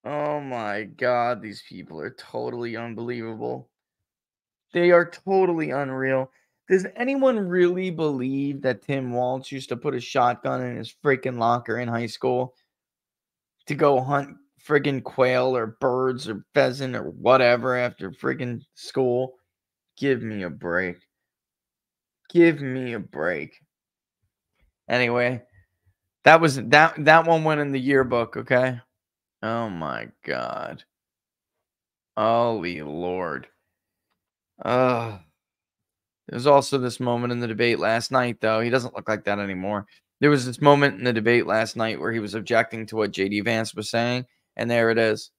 Oh my God. These people are totally unbelievable. They are totally unreal. Does anyone really believe that Tim Walz used to put a shotgun in his freaking locker in high school to go hunt friggin' quail or birds or pheasant or whatever after friggin' school? Give me a break. Give me a break. Anyway, that one went in the yearbook, okay? Oh my God. Holy Lord. There's also this moment in the debate last night, though. He doesn't look like that anymore. There was this moment in the debate last night where he was objecting to what JD Vance was saying, and there it is.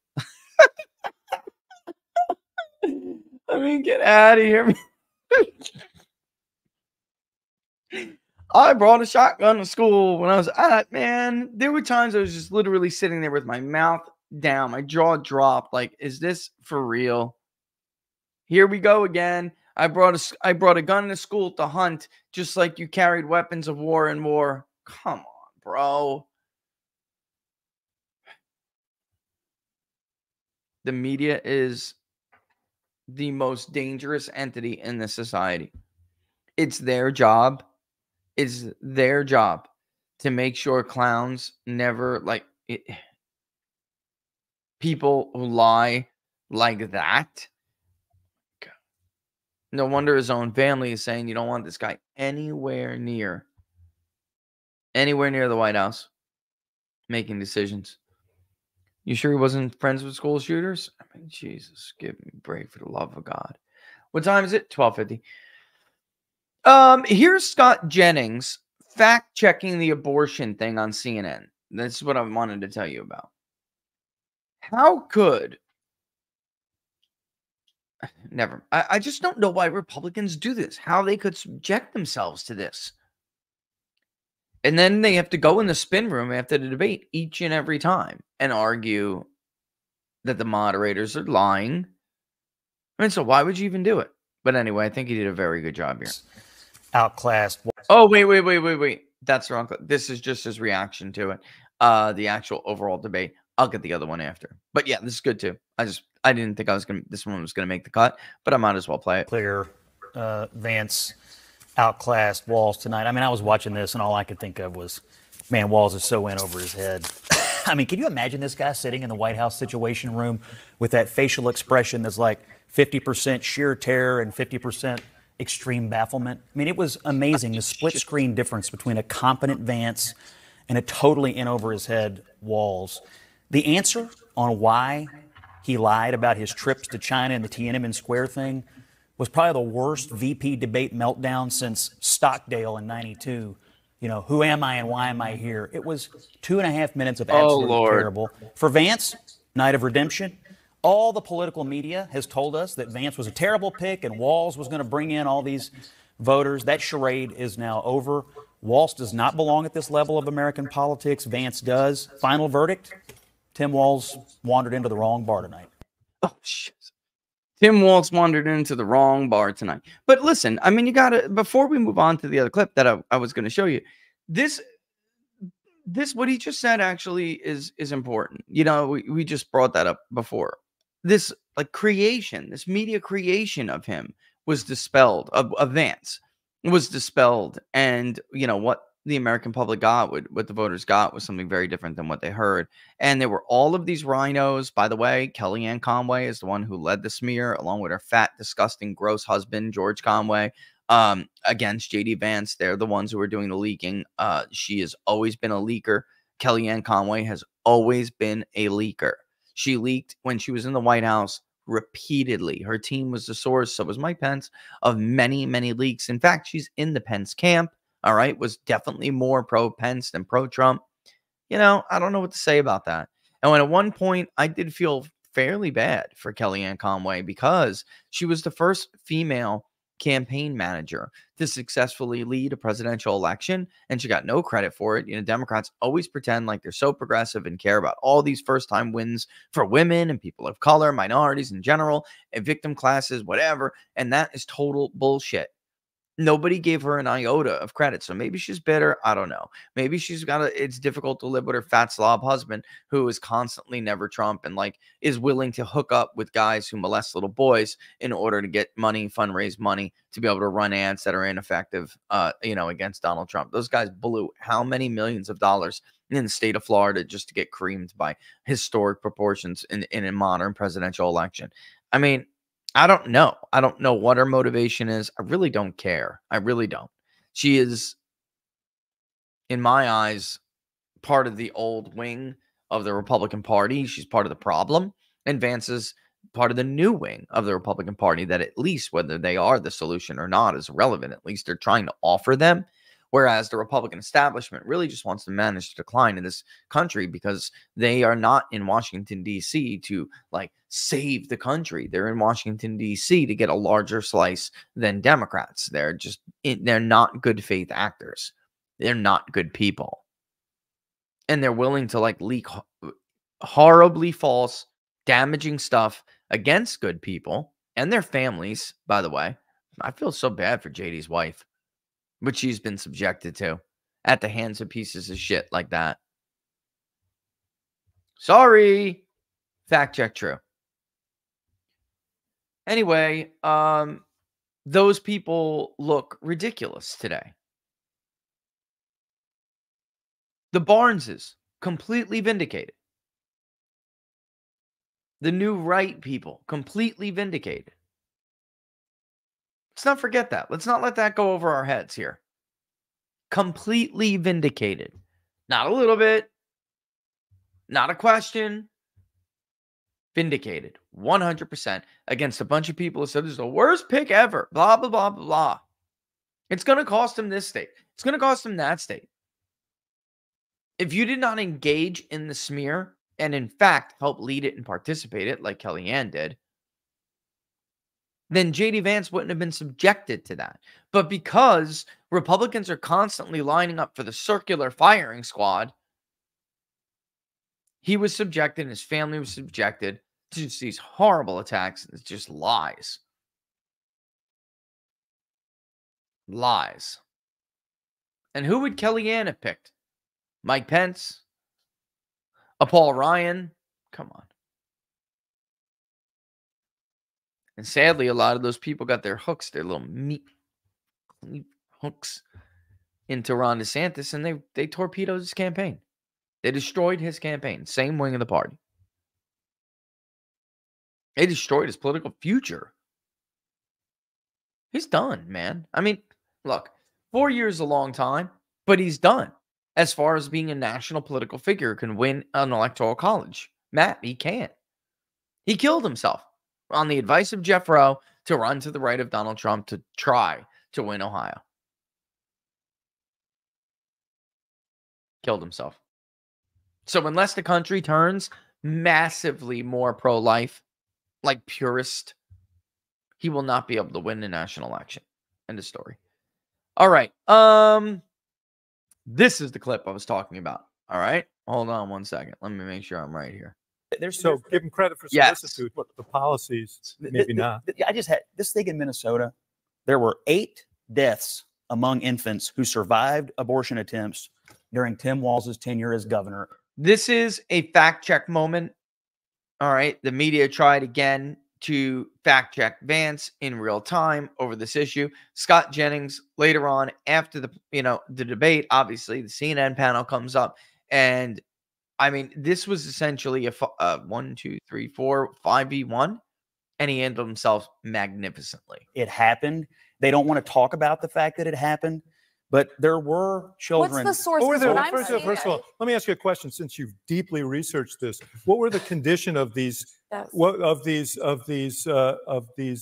I mean, get out of here. I brought a shotgun to school when I was man. There were times I was just literally sitting there with my mouth down, my jaw dropped. Like, is this for real? Here we go again. I brought a gun to school to hunt, just like you carried weapons of war in war. Come on, bro. The media is the most dangerous entity in this society. It's their job. It's their job to make sure clowns never people who lie like that. No wonder his own family is saying you don't want this guy anywhere near the White House making decisions. You sure he wasn't friends with school shooters? I mean, Jesus, give me a break for the love of God. What time is it? 12:50. Here's Scott Jennings fact-checking the abortion thing on CNN. That's what I wanted to tell you about. How could... I just don't know why Republicans do this. How they could subject themselves to this. And then they have to go in the spin room after the debate each and every time and argue that the moderators are lying. I mean, so why would you even do it? But anyway, I think he did a very good job here. Outclassed. Oh, wait. That's wrong. This is just his reaction to it. The actual overall debate. I'll get the other one after. But yeah, this is good too. I didn't think this one was gonna make the cut, but I might as well play it. Clear Vance outclassed Walz tonight. I mean, I was watching this and all I could think of was, man, Walz is so in over his head. I mean, can you imagine this guy sitting in the White House Situation Room with that facial expression that's like 50% sheer terror and 50% extreme bafflement? I mean, it was amazing, the split screen difference between a competent Vance and a totally in over his head Walz. The answer on why he lied about his trips to China and the Tiananmen Square thing was probably the worst VP debate meltdown since Stockdale in '92. You know, who am I and why am I here? It was 2.5 minutes of absolutely terrible. For Vance, night of redemption. All the political media has told us that Vance was a terrible pick and Walz was going to bring in all these voters. That charade is now over. Walz does not belong at this level of American politics. Vance does. Final verdict, Tim Walz wandered into the wrong bar tonight. Oh, shit. Tim Walz wandered into the wrong bar tonight. But listen, I mean, you got to, before we move on to the other clip that I was going to show you, this, what he just said actually is important. You know, we just brought that up before. This creation, this media creation of him was dispelled, of Vance was dispelled. And, you know, what the American public got, what the voters got, was something very different than what they heard. And there were all of these rhinos. By the way, Kellyanne Conway is the one who led the smear, along with her fat, disgusting, gross husband, George Conway, against J.D. Vance. They're the ones who are doing the leaking. She has always been a leaker. Kellyanne Conway has always been a leaker. She leaked when she was in the White House repeatedly. Her team was the source, so was Mike Pence, of many, many leaks. In fact, she's in the Pence camp. All right, was definitely more pro-Pence than pro-Trump. You know, I don't know what to say about that. And when at one point, I did feel fairly bad for Kellyanne Conway because she was the first female campaign manager to successfully lead a presidential election, and she got no credit for it. You know, Democrats always pretend like they're so progressive and care about all these first-time wins for women and people of color, minorities in general, and victim classes, whatever, and that is total bullshit. Nobody gave her an iota of credit. So maybe she's bitter. I don't know. Maybe she's it's difficult to live with her fat slob husband who is constantly never Trump and is willing to hook up with guys who molest little boys in order to get money, fundraise money to be able to run ads that are ineffective, against Donald Trump. Those guys blew how many millions of dollars in the state of Florida just to get creamed by historic proportions in a modern presidential election. I mean, I don't know. I don't know what her motivation is. I really don't care. I really don't. She is, in my eyes, part of the old wing of the Republican Party. She's part of the problem. And Vance is part of the new wing of the Republican Party that, at least whether they are the solution or not, is relevant. At least they're trying to offer them. Whereas the Republican establishment really just wants to manage the decline in this country because they are not in Washington, D.C. to save the country. They're in Washington, D.C. to get a larger slice than Democrats. They're not good faith actors. They're not good people. And they're willing to leak horribly false, damaging stuff against good people and their families, by the way. I feel so bad for JD's wife, which she's been subjected to at the hands of pieces of shit like that. Sorry. Fact check true. Anyway, those people look ridiculous today. The Barneses, completely vindicated. The new right people, completely vindicated. Let's not forget that. Let's not let that go over our heads here. Completely vindicated. Not a little bit. Not a question. Vindicated. 100% against a bunch of people who said this is the worst pick ever. Blah, blah, blah, blah, blah. It's going to cost him this state. It's going to cost him that state. If you did not engage in the smear and, in fact, help lead it and participate it like Kellyanne did, then J.D. Vance wouldn't have been subjected to that. But because Republicans are constantly lining up for the circular firing squad, he was subjected and his family was subjected to just these horrible attacks. It's just lies. Lies. And who would Kellyanne have picked? Mike Pence? A Paul Ryan? Come on. And sadly, a lot of those people got their hooks, their little meat hooks into Ron DeSantis, and they torpedoed his campaign. They destroyed his campaign. Same wing of the party. They destroyed his political future. He's done, man. I mean, look, 4 years is a long time, but he's done. As far as being a national political figure who can win an electoral college. Matt, he can't. He killed himself on the advice of Jeff Rowe to run to the right of Donald Trump to try to win Ohio. Killed himself. So unless the country turns massively more pro-life, like purist, he will not be able to win the national election. End of story. All right. This is the clip I was talking about. All right. Hold on one second. Let me make sure I'm right here. Give him credit for solicitude. Look, the policies, maybe not. I just had this thing in Minnesota. There were 8 deaths among infants who survived abortion attempts during Tim Walz's tenure as governor. This is a fact check moment. All right. The media tried again to fact check Vance in real time over this issue. Scott Jennings later on after the debate, obviously the CNN panel comes up, and I mean, this was essentially a 1, 2, 3, 4, 5v1, and he handled himself magnificently. It happened. They don't want to talk about the fact that it happened, but there were children. What's the source? First of all, let me ask you a question. Since you've deeply researched this, what were the condition of these? Of these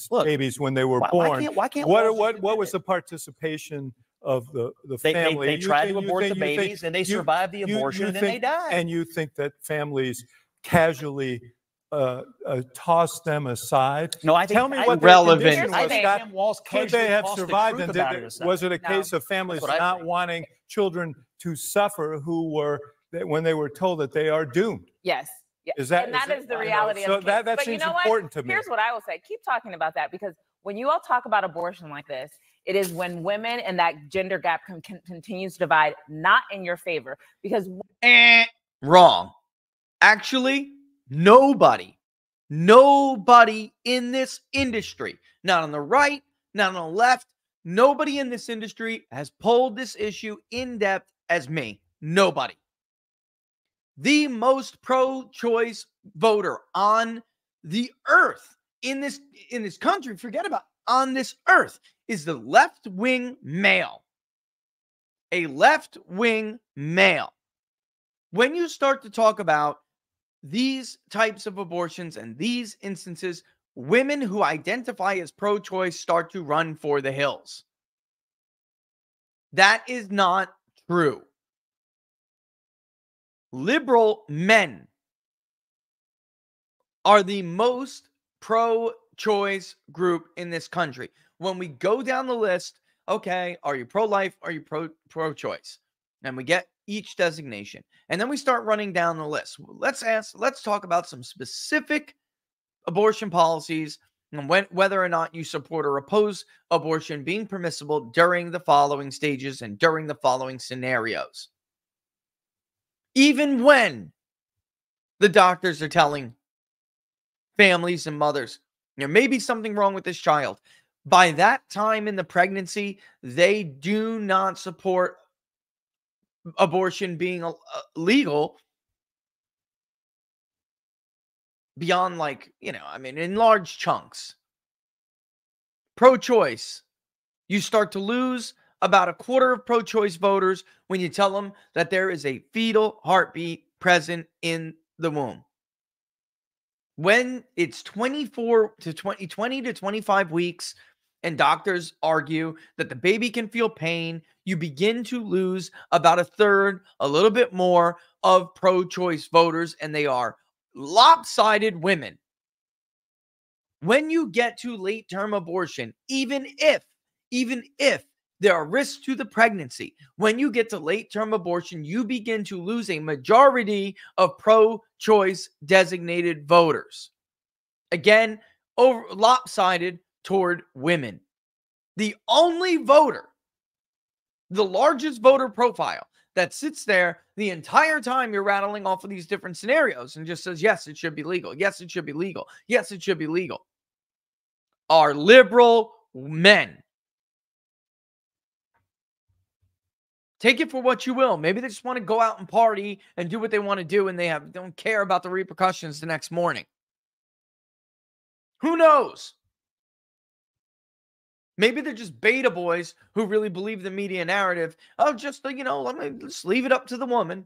babies when they were born? What was the participation of the family? They tried to abort the babies, and they survived the abortion, and then they died. And you think that families casually tossed them aside? No, I think. Tell me what relevant. Could they have survived? And was it a case of families not wanting children to suffer when they were told that they are doomed? Yes. Yeah. That is the reality of the case. That seems important to me. Here's what I will say. Keep talking about that, because when you all talk about abortion like this, it is when women and that gender gap continues to divide, not in your favor. Because wrong. Actually, nobody in this industry, not on the right, not on the left, nobody in this industry has polled this issue in depth as me. Nobody. The most pro-choice voter on the earth in this country, forget about on this earth, is the left-wing male. A left-wing male. When you start to talk about these types of abortions and these instances, women who identify as pro-choice start to run for the hills. That is not true. Liberal men are the most pro-choice group in this country. When we go down the list, okay, are you pro-life? Are you pro-choice? And we get each designation. And then we start running down the list. Let's talk about some specific abortion policies and whether or not you support or oppose abortion being permissible during the following stages and during the following scenarios. Even when the doctors are telling families and mothers, There may be something wrong with this child. By that time in the pregnancy, they do not support abortion being legal beyond, like, I mean, in large chunks. Pro-choice, you start to lose about a quarter of pro-choice voters when you tell them that there is a fetal heartbeat present in the womb. When it's 20 to 25 weeks, and doctors argue that the baby can feel pain, you begin to lose about a third, a little bit more, of pro-choice voters, and they are lopsided women. When you get to late-term abortion, even if there are risks to the pregnancy, when you get to late-term abortion, you begin to lose a majority of pro-choice designated voters. Again, lopsided toward women. The only voter, the largest voter profile that sits there the entire time you're rattling off of these different scenarios and just says, yes, it should be legal. Yes, it should be legal. Yes, it should be legal, are liberal men. Take it for what you will. Maybe they just want to go out and party and do what they want to do, and they don't care about the repercussions the next morning. Who knows? Maybe they're just beta boys who really believe the media narrative. Oh, just, let me just leave it up to the woman.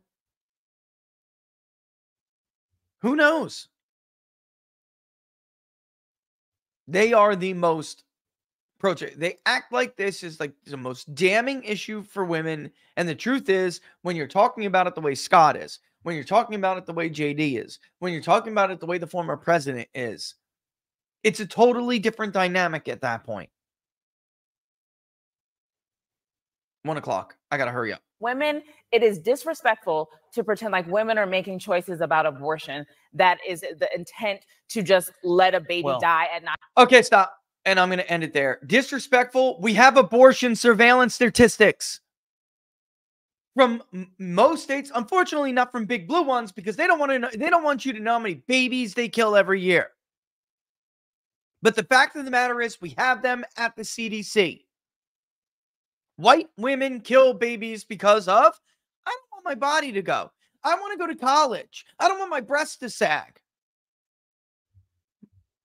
Who knows? They are the most pro-choice. They act like this is like the most damning issue for women. And the truth is, when you're talking about it the way Scott is, when you're talking about it the way JD is, when you're talking about it the way the former president is, it's a totally different dynamic at that point. 1 o'clock. I got to hurry up. Women, it is disrespectful to pretend like women are making choices about abortion. That is the intent, to just let a baby die at night. Okay, stop. And I'm going to end it there. Disrespectful. We have abortion surveillance statistics from most states. Unfortunately, not from big blue ones, because they don't want to know, they don't want you to know how many babies they kill every year. But the fact of the matter is, we have them at the CDC. White women kill babies because of, I don't want my body to go. I want to go to college. I don't want my breasts to sag.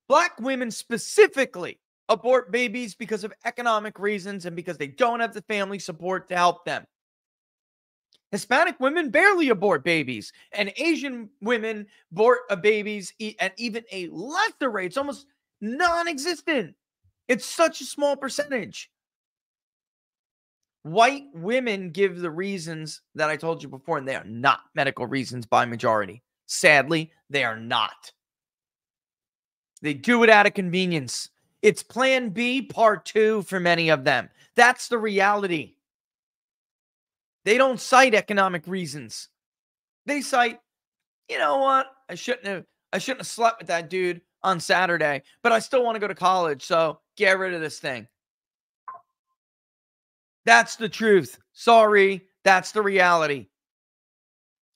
Black women specifically abort babies because of economic reasons and because they don't have the family support to help them. Hispanic women barely abort babies, and Asian women abort babies at even a lesser rate. It's almost non-existent. It's such a small percentage. White women give the reasons that I told you before, and they are not medical reasons by majority. Sadly, they are not. They do it out of convenience. It's plan B part 2 for many of them. That's the reality. They don't cite economic reasons. They cite, you know what? I shouldn't have slept with that dude on Saturday, but I still want to go to college, so get rid of this thing. That's the truth. Sorry, that's the reality.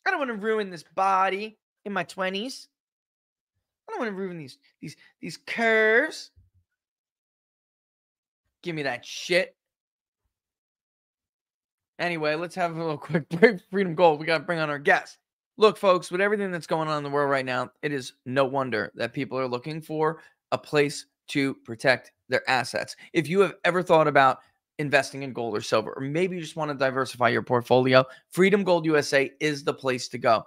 I don't want to ruin this body in my 20s. I don't want to ruin these curves. Give me that shit. Anyway, let's have a little quick break. Freedom Gold. We got to bring on our guest. Look, folks, with everything that's going on in the world right now, it is no wonder that people are looking for a place to protect their assets. If you have ever thought about investing in gold or silver, or maybe you just want to diversify your portfolio, Freedom Gold USA is the place to go.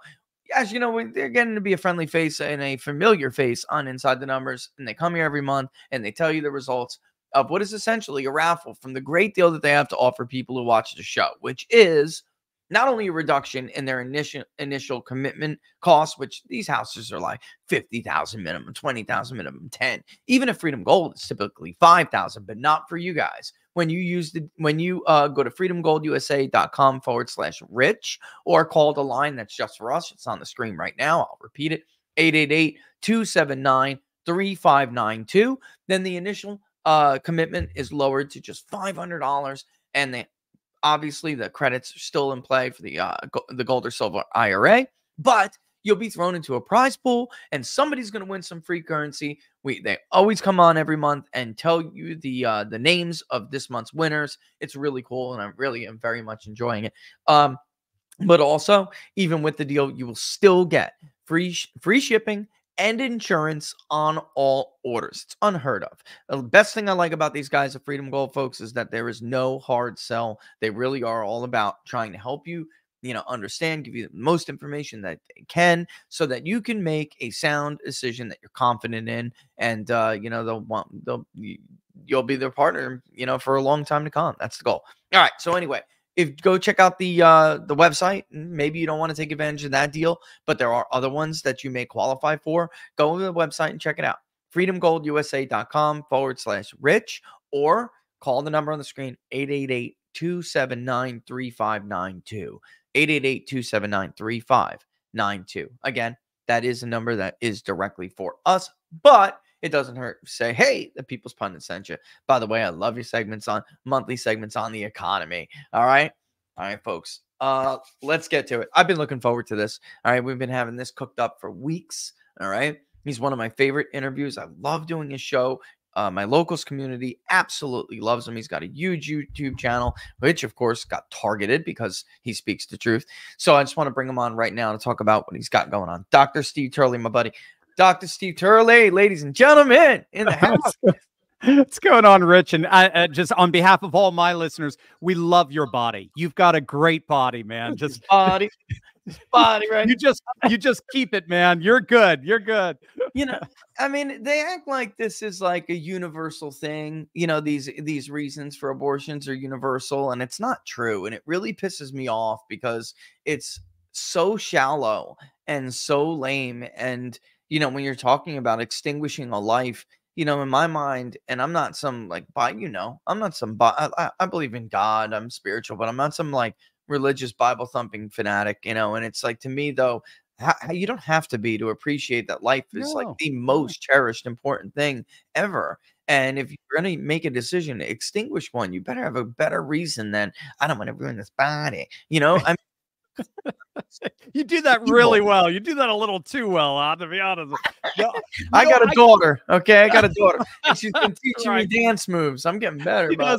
As you know, they're getting to be a friendly face and a familiar face on Inside the Numbers, and they come here every month and they tell you the results of what is essentially a raffle from the great deal that they have to offer people who watch the show, which is not only a reduction in their initial commitment costs, which these houses are like $50,000 minimum, $20,000 minimum, 10. Even if Freedom Gold is typically $5,000, but not for you guys. When you go to freedomgoldusa.com/rich or call the line that's just for us. It's on the screen right now. I'll repeat it. 888-279-3592. Then the initial commitment is lowered to just $500, and obviously the credits are still in play for the gold or silver IRA, but you'll be thrown into a prize pool and somebody's going to win some free currency. They always come on every month and tell you the names of this month's winners. It's really cool, and I really am very much enjoying it. But also, even with the deal, you will still get free shipping and insurance on all orders. It's unheard of. The best thing I like about these guys at Freedom Gold, folks, is that there is no hard sell. They really are all about trying to help you, understand, give you the most information that they can so that you can make a sound decision that you're confident in. And, you'll be their partner, for a long time to come. That's the goal. All right. So anyway, go check out the website. Maybe you don't want to take advantage of that deal, but there are other ones that you may qualify for. Go to the website and check it out. freedomgoldusa.com/rich, or call the number on the screen, 888-279-3592. 888-279-3592. Again, that is a number that is directly for us, but it doesn't hurt to say, hey, the People's Pundit sent you. By the way, I love your monthly segments on the economy. All right, folks. Let's get to it. I've been looking forward to this. All right, we've been having this cooked up for weeks. All right, he's one of my favorite interviews. I love doing his show. My locals community absolutely loves him. He's got a huge YouTube channel, which of course got targeted because he speaks the truth. So I just want to bring him on right now to talk about what he's got going on. Dr. Steve Turley, my buddy. Dr. Steve Turley, ladies and gentlemen, in the house. What's going on, Rich? And I just on behalf of all my listeners, we love your body. You've got a great body, man. Just body, right? You just keep it, man. You're good. You're good. I mean, they act like this is like a universal thing. These reasons for abortions are universal, and it's not true. And it really pisses me off because it's so shallow and so lame. And when you're talking about extinguishing a life, in my mind, and I'm not some I'm not some, I believe in God, I'm spiritual, but I'm not some religious Bible thumping fanatic, and it's like, to me though, you don't have to be to appreciate that life is the most cherished, important thing ever. And if you're going to make a decision to extinguish one, you better have a better reason than, I don't want to ruin this body. You do that really well. You do that a little too well, to be honest. I got a daughter. Okay, I got a daughter. And she's been teaching me dance moves. I'm getting better. You know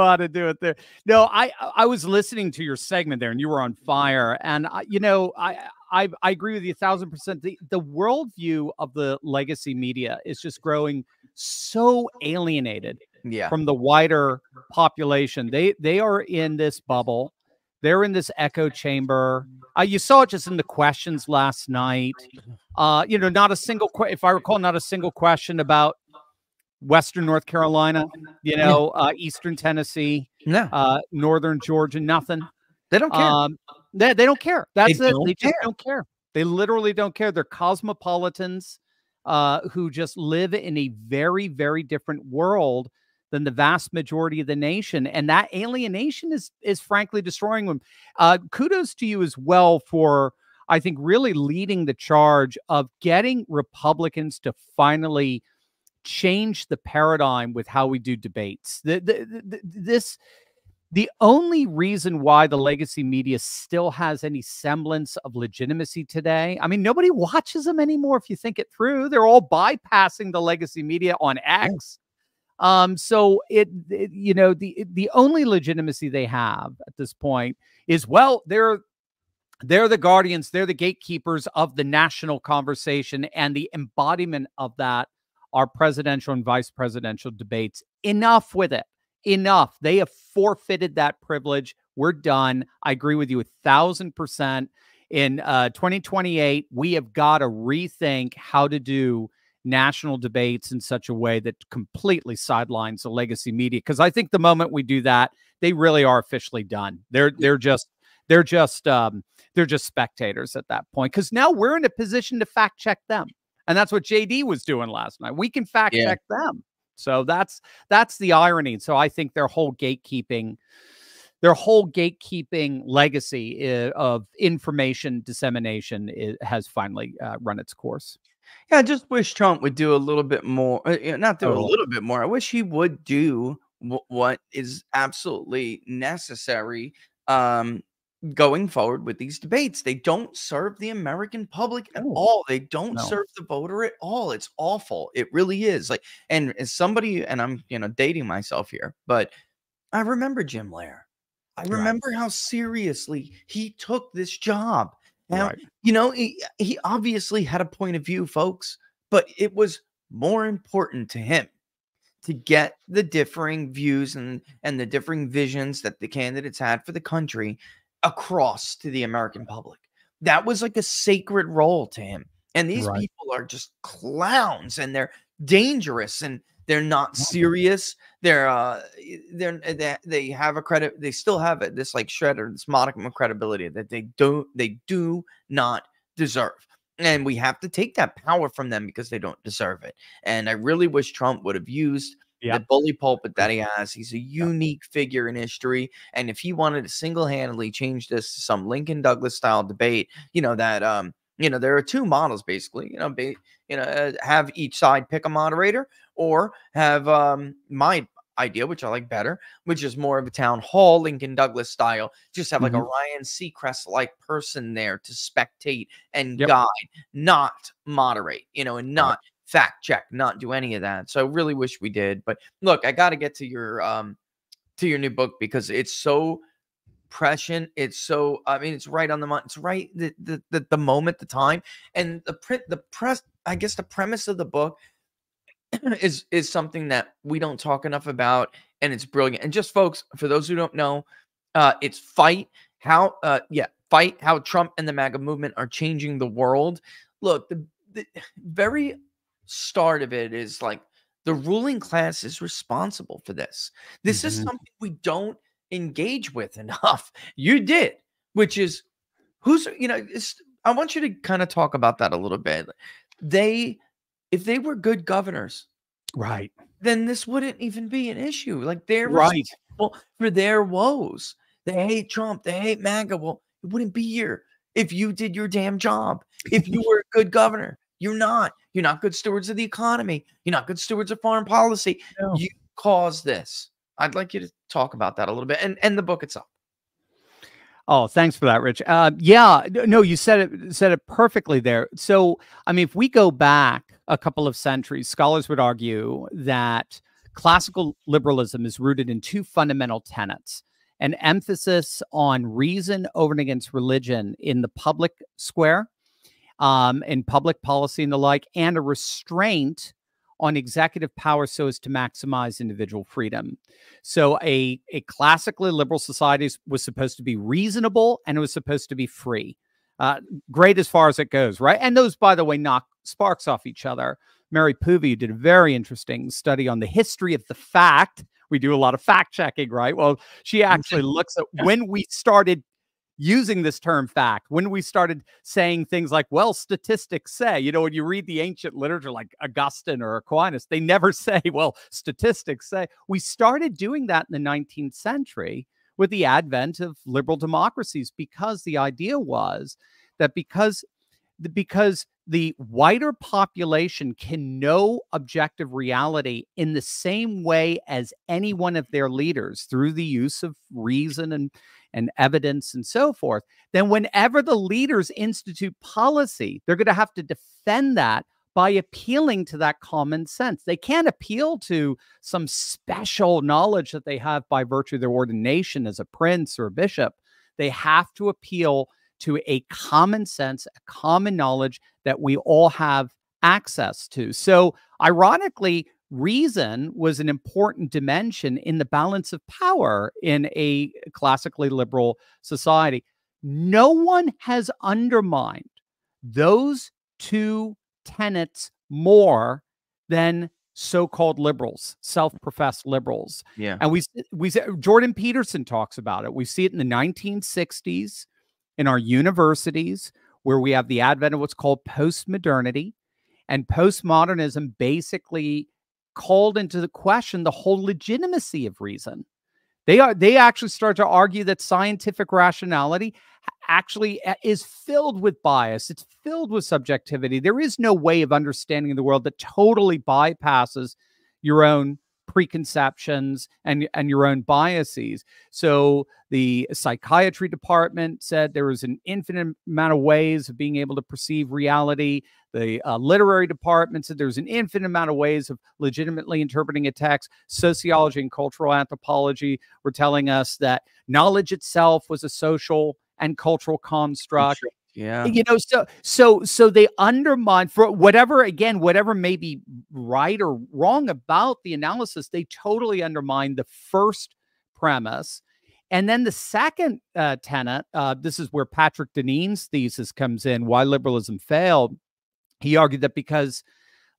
how to do it there. No, I was listening to your segment there, and you were on fire. And I agree with you 1,000%. The worldview of the legacy media is just growing so alienated from the wider population. They are in this bubble. They're in this echo chamber. You saw it just in the questions last night. Not a single if I recall, not a single question about Western North Carolina, Eastern Tennessee, Northern Georgia, nothing. They don't care. They don't care. That's it. They just don't care. They literally don't care. They're cosmopolitans who just live in a very, very different world than the vast majority of the nation. And that alienation is frankly destroying them. Kudos to you as well for, I think, really leading the charge of getting Republicans to finally change the paradigm with how we do debates. The only reason why the legacy media still has any semblance of legitimacy today, I mean, nobody watches them anymore if you think it through. They're all bypassing the legacy media on X. So the only legitimacy they have at this point is, well, they're the guardians, they're the gatekeepers of the national conversation, and the embodiment of that are presidential and vice presidential debates. Enough with it. Enough. They have forfeited that privilege. We're done. I agree with you 1,000%. In 2028, we have got to rethink how to do national debates in such a way that completely sidelines the legacy media. Because I think the moment we do that, they really are officially done. They're just spectators at that point. Because now we're in a position to fact check them, and that's what JD was doing last night. We can fact check them. So that's the irony. So I think their whole gatekeeping legacy of information dissemination has finally run its course. Yeah, I just wish Trump would do a little bit more. Not do a little bit more. I wish he would do what is absolutely necessary going forward with these debates. They don't serve the American public at all. They don't serve the voter at all. It's awful. It really is. Like, and as somebody, and I'm, dating myself here, but I remember Jim Lair. I remember how seriously he took this job. Now, he obviously had a point of view, folks, but it was more important to him to get the differing views and the differing visions that the candidates had for the country across to the American public. That was like a sacred role to him. And these people are just clowns, and they're dangerous, and they're not serious. They have a credit. They still have it. This like shredder, this modicum of credibility that they do not deserve. And we have to take that power from them because they don't deserve it. And I really wish Trump would have used the bully pulpit that he has. He's a unique figure in history. And if he wanted to single-handedly change this to some Lincoln Douglas style debate, that there are two models basically, have each side pick a moderator, or have my idea, which I like better, which is more of a town hall Lincoln Douglas style, just have like a Ryan Seacrest like person there to spectate and guide, not moderate, and not fact check, not do any of that. So I really wish we did. But look, I got to get to your new book because it's so prescient. It's so, it's right on the money. It's right the moment, the time, and I guess the premise of the book is something that we don't talk enough about, and it's brilliant. And just folks, for those who don't know, it's fight how Trump and the MAGA movement are changing the world. Look, the very start of it is like the ruling class is responsible for this. This is something we don't engage with enough. You did, which is I want you to kind of talk about that a little bit. If they were good governors, then this wouldn't even be an issue. Like, they're responsible for their woes. They hate Trump. They hate MAGA. Well, it wouldn't be here if you did your damn job. If you were a good governor, you're not. You're not good stewards of the economy. You're not good stewards of foreign policy. No. You caused this. I'd like you to talk about that a little bit, and the book itself. Oh, thanks for that, Rich. You said it perfectly there. So, if we go back a couple of centuries, scholars would argue that classical liberalism is rooted in two fundamental tenets: an emphasis on reason over and against religion in the public square, in public policy and the like, and a restraint on executive power so as to maximize individual freedom. So a classically liberal society was supposed to be reasonable, and it was supposed to be free. Great as far as it goes, right? And those, by the way, knock sparks off each other. Mary Poovey did a very interesting study on the history of the fact. We do a lot of fact checking, right? Well, she actually looks at when we started using this term fact, when we started saying things like, well, statistics say, when you read the ancient literature like Augustine or Aquinas, they never say, well, statistics say. We started doing that in the 19th century with the advent of liberal democracies, because the idea was that because the wider population can know objective reality in the same way as any one of their leaders through the use of reason and evidence and so forth, then whenever the leaders institute policy, they're going to have to defend that by appealing to that common sense. They can't appeal to some special knowledge that they have by virtue of their ordination as a prince or a bishop. They have to appeal to a common sense, a common knowledge that we all have access to. So ironically, reason was an important dimension in the balance of power in a classically liberal society. No one has undermined those two tenets more than so-called liberals, self-professed liberals. Yeah. And we Jordan Peterson talks about it. We see it in the 1960s in our universities, where we have the advent of what's called postmodernity, and postmodernism basically called into the question the whole legitimacy of reason. They actually start to argue that scientific rationality actually is filled with bias. It's filled with subjectivity. There is no way of understanding the world that totally bypasses your own preconceptions and your own biases. So the psychiatry department said there was an infinite amount of ways of being able to perceive reality. The literary department said there's an infinite amount of ways of legitimately interpreting a text. Sociology and cultural anthropology were telling us that knowledge itself was a social and cultural construct. Yeah. You know, so they undermine, for whatever, again, whatever may be right or wrong about the analysis, they totally undermine the first premise. And then the second tenet, this is where Patrick Deneen's thesis comes in, why liberalism failed. He argued that because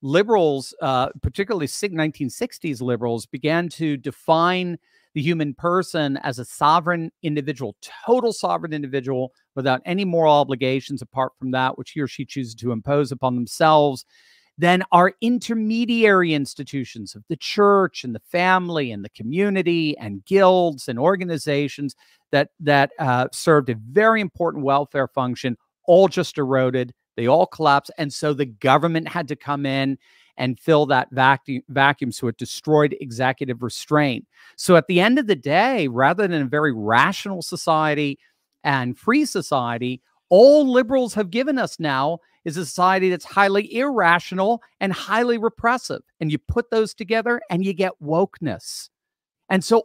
liberals, particularly 1960s liberals, began to define the human person as a sovereign individual, total sovereign individual, without any moral obligations apart from that which he or she chooses to impose upon themselves, then our intermediary institutions of the church and the family and the community and guilds and organizations that served a very important welfare function all just eroded. They all collapsed. And so the government had to come in and fill that vacuum. So it destroyed executive restraint. So at the end of the day, rather than a very rational society and free society, all liberals have given us now is a society that's highly irrational and highly repressive. And you put those together and you get wokeness. And so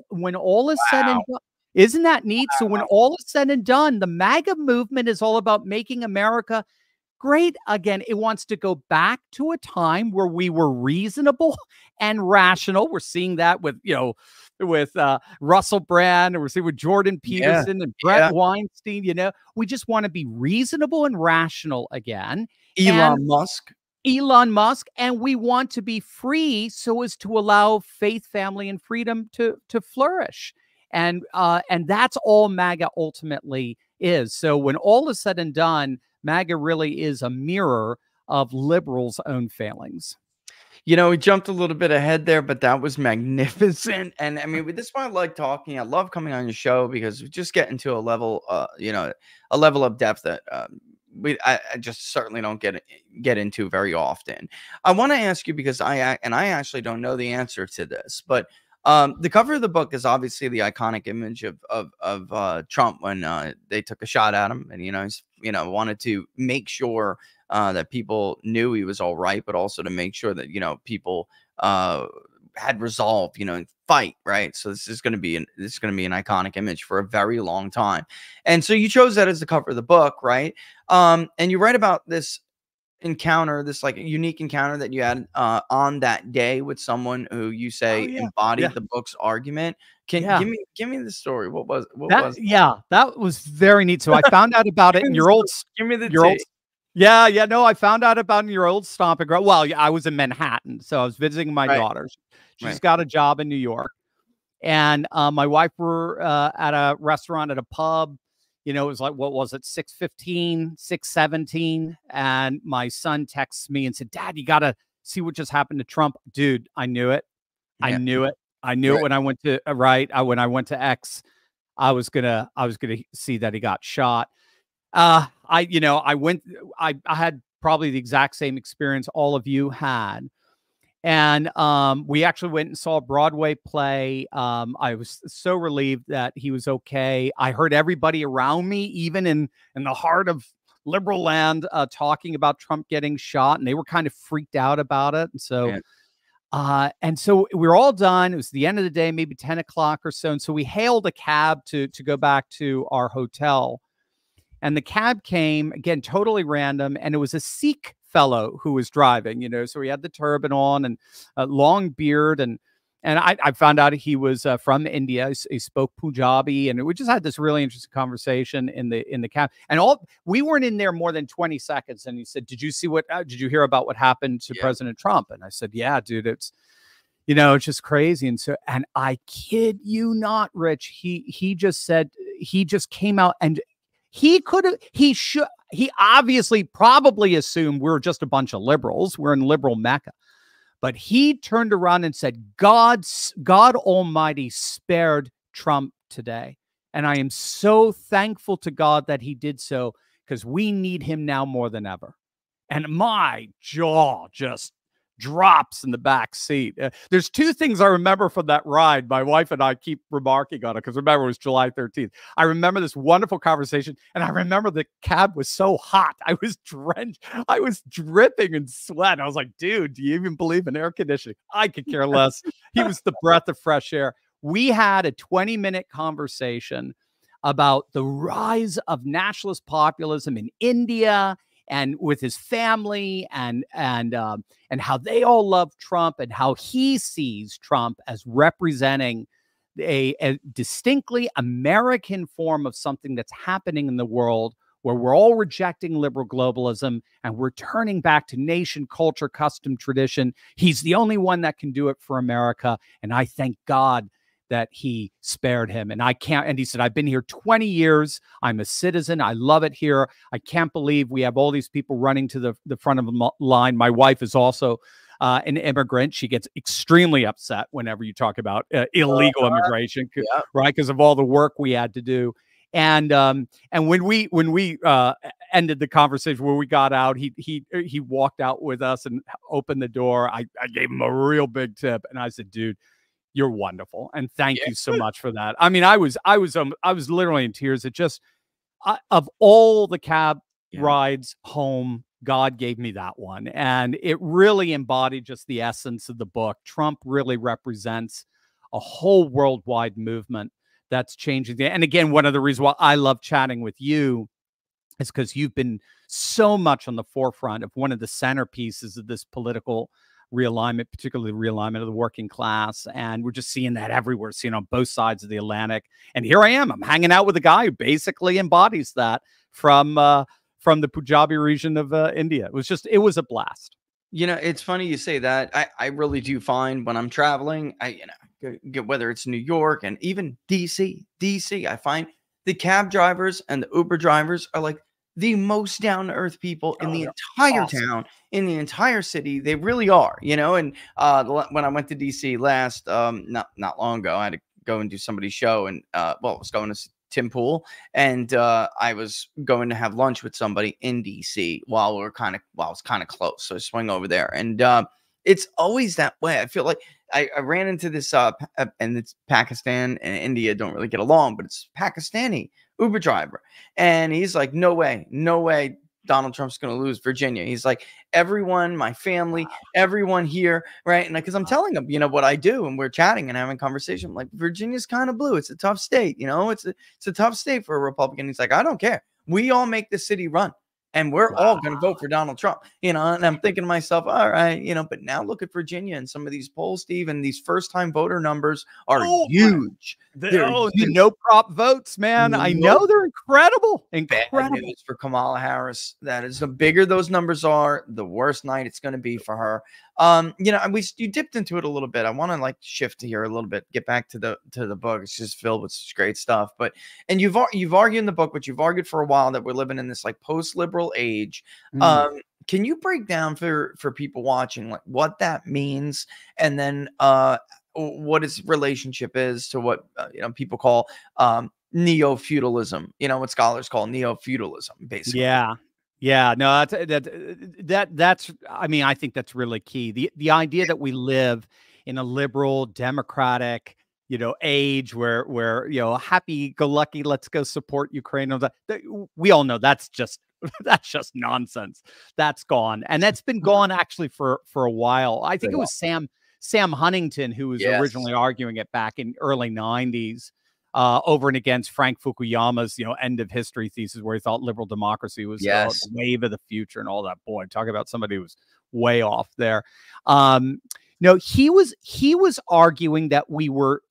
when all is said and done, isn't that neat? So when all is said and done, the MAGA movement is all about making America great again. It wants to go back to a time where we were reasonable and rational. We're seeing that with, with Russell Brand, and we're seeing with Jordan Peterson and Brett Weinstein. We just want to be reasonable and rational again. Elon Musk, and we want to be free so as to allow faith, family, and freedom to flourish. And that's all MAGA ultimately is. So when all is said and done, MAGA really is a mirror of liberals' own failings. We jumped a little bit ahead there, but that was magnificent. And I mean, this is why I like talking. I love coming on your show because we just get into a level, a level of depth that I just certainly don't get into very often. I want to ask you because I actually don't know the answer to this, but the cover of the book is obviously the iconic image of Trump when they took a shot at him, and he's wanted to make sure that people knew he was all right, but also to make sure that people had resolve, fight, right? So this is going to be an iconic image for a very long time, and so you chose that as the cover of the book, right? And you write about this encounter, this like unique encounter that you had on that day with someone who you say embodied the book's argument. Can give me the story? What was that? Yeah, that was very neat. So I found out about it in your old. Give me the No, I found out about in your old stomping ground. Well, I was in Manhattan, so I was visiting my daughter. She's got a job in New York, and my wife were at a restaurant at a pub. It was like, what was it, 6:15, 6:17, and my son texts me and said, "Dad, you got to see what just happened to Trump." Dude, I knew it. I knew it when I went to when I went to X. I was gonna see that he got shot. I had probably the exact same experience all of you had. And we actually went and saw a Broadway play. I was so relieved that he was okay. I heard everybody around me, even in the heart of liberal land, talking about Trump getting shot, and they were kind of freaked out about it. And so, we were all done. It was the end of the day, maybe 10 o'clock or so. And so we hailed a cab to go back to our hotel. And the cab came, again, totally random, and it was a Sikh fellow who was driving, so he had the turban on and a long beard. And I found out he was from India. He spoke Punjabi, and we just had this really interesting conversation in the cab. And we weren't in there more than 20 seconds. And he said, did you hear about what happened to President Trump? And I said, yeah, dude, it's just crazy. And I kid you not, Rich, he just said, he just came out and he obviously probably assumed we're just a bunch of liberals. We're in liberal Mecca. But he turned around and said, God Almighty spared Trump today. And I am so thankful to God that he did so, because we need him now more than ever. And my jaw just drops in the back seat. There's two things I remember from that ride. My wife and I keep remarking on it because remember, it was July 13th. I remember this wonderful conversation, and I remember the cab was so hot. I was drenched. I was dripping in sweat. I was like, dude, do you even believe in air conditioning? I could care less. He was the breath of fresh air. We had a 20-minute conversation about the rise of nationalist populism in India and with his family, and how they all love Trump, and how he sees Trump as representing a distinctly American form of something that's happening in the world, where we're all rejecting liberal globalism and we're turning back to nation, culture, custom, tradition. He's the only one that can do it for America, and I thank God that he spared him. And I can't, and he said, I've been here 20 years. I'm a citizen. I love it here. I can't believe we have all these people running to the front of the line. My wife is also an immigrant. She gets extremely upset whenever you talk about illegal immigration, right? Because of all the work we had to do. And when we ended the conversation, where we got out, he walked out with us and opened the door. I gave him a real big tip, and I said, dude, you're wonderful, and thank you so much for that. I mean, I was literally in tears. It just, of all the cab rides home, God gave me that one, and it really embodied just the essence of the book. Trump really represents a whole worldwide movement that's changing. And again, one of the reasons why I love chatting with you is because you've been so much on the forefront of one of the centerpieces of this political realignment, particularly the realignment of the working class. And we're just seeing that everywhere, seeing on both sides of the Atlantic. And here I am, I'm hanging out with a guy who basically embodies that from the Punjabi region of India. It was a blast. You know, it's funny you say that. I really do find when I'm traveling, whether it's New York and even DC, I find the cab drivers and the Uber drivers are like the most down-to-earth people in the entire town, in the entire city. They really are, you know. And when I went to DC last, not long ago, I had to go and do somebody's show, and I was going to Tim Pool, and I was going to have lunch with somebody in DC while it's kind of close, so I swing over there, and it's always that way. I feel like I ran into this, and it's Pakistan and India don't really get along, but it's Pakistani Uber driver, and he's like, no way, Donald Trump's going to lose Virginia. He's like, everyone, my family, everyone here, right? And because I'm telling him, you know, what I do, and we're chatting and having conversation. I'm like, Virginia's kind of blue. It's a tough state, you know. It's a tough state for a Republican. He's like, I don't care. We all make the city run. And we're all going to vote for Donald Trump, you know. And I'm thinking to myself, all right, you know, but now look at Virginia and some of these polls, Steve, and these first-time voter numbers are huge. The no-prop votes, man. I know they're incredible. Bad news for Kamala Harris. That is, the bigger those numbers are, the worse night it's going to be for her. You know, you dipped into it a little bit. I want to like shift here a little bit, get back to the book. It's just filled with such great stuff. And you've argued in the book, but you've argued for a while that we're living in this like post-liberal age. Can you break down for people watching like what that means, and then what its relationship is to what you know, people call neo-feudalism? You know, what scholars call neo-feudalism, basically. Yeah, no, that's, I mean, I think that's really key. The idea that we live in a liberal, democratic, you know, age where you know, happy-go-lucky, let's go support Ukraine. We all know that's just nonsense. That's gone, and that's been gone actually for a while. I think it was Sam Huntington who was originally arguing it back in early 90s. Over and against Frank Fukuyama's, you know, end of history thesis, where he thought liberal democracy was the wave of the future and all that. Boy, talk about somebody who was way off there. No, he was arguing that we were.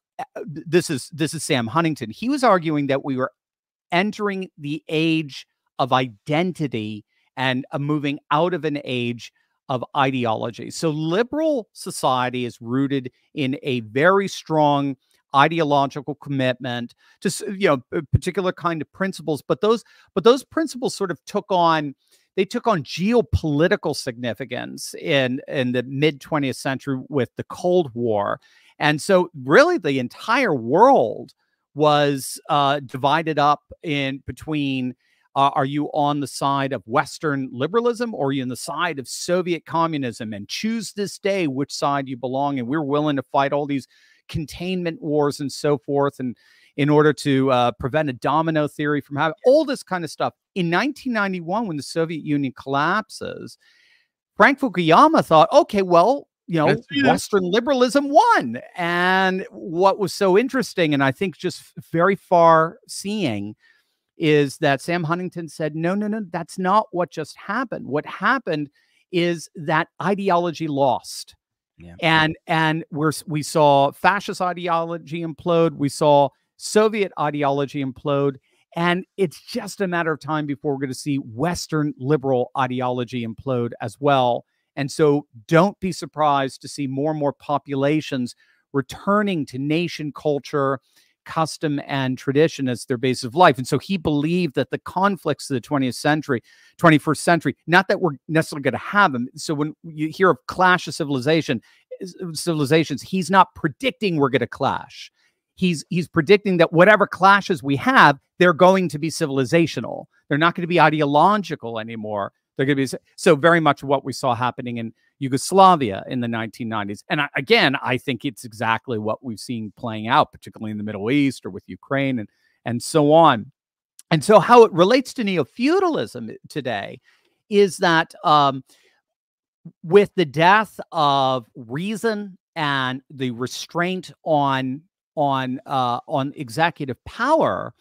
This is Sam Huntington. He was arguing that we were entering the age of identity and moving out of an age of ideology. So liberal society is rooted in a very strong ideological commitment to, you know, a particular kind of principles, but those principles sort of took on geopolitical significance in the mid 20th century with the Cold War. And so really the entire world was divided up in between Are you on the side of Western liberalism, or are you on the side of Soviet communism? And choose this day which side you belong in. We're willing to fight all these containment wars and so forth, and in order to prevent a domino theory from having all this kind of stuff. In 1991, when the Soviet Union collapses, Frank Fukuyama thought, okay, well, Western liberalism won. And what was so interesting, and I think just very far seeing, is that Sam Huntington said, no, that's not what just happened. What happened is that ideology lost. Yeah. And we saw fascist ideology implode. We saw Soviet ideology implode. And it's just a matter of time before we're going to see Western liberal ideology implode as well. And so don't be surprised to see more and more populations returning to nation culture, custom, and tradition as their base of life. And so he believed that the conflicts of the 21st century, not that we're necessarily going to have them. So when you hear of clash of civilizations, he's not predicting we're going to clash. He's predicting that whatever clashes we have, they're going to be civilizational. They're not going to be ideological anymore. They're going to be so very much what we saw happening in Yugoslavia in the 1990s. And I think it's exactly what we've seen playing out, particularly in the Middle East or with Ukraine and so on. And so how it relates to neo-feudalism today is that with the death of reason and the restraint on executive power,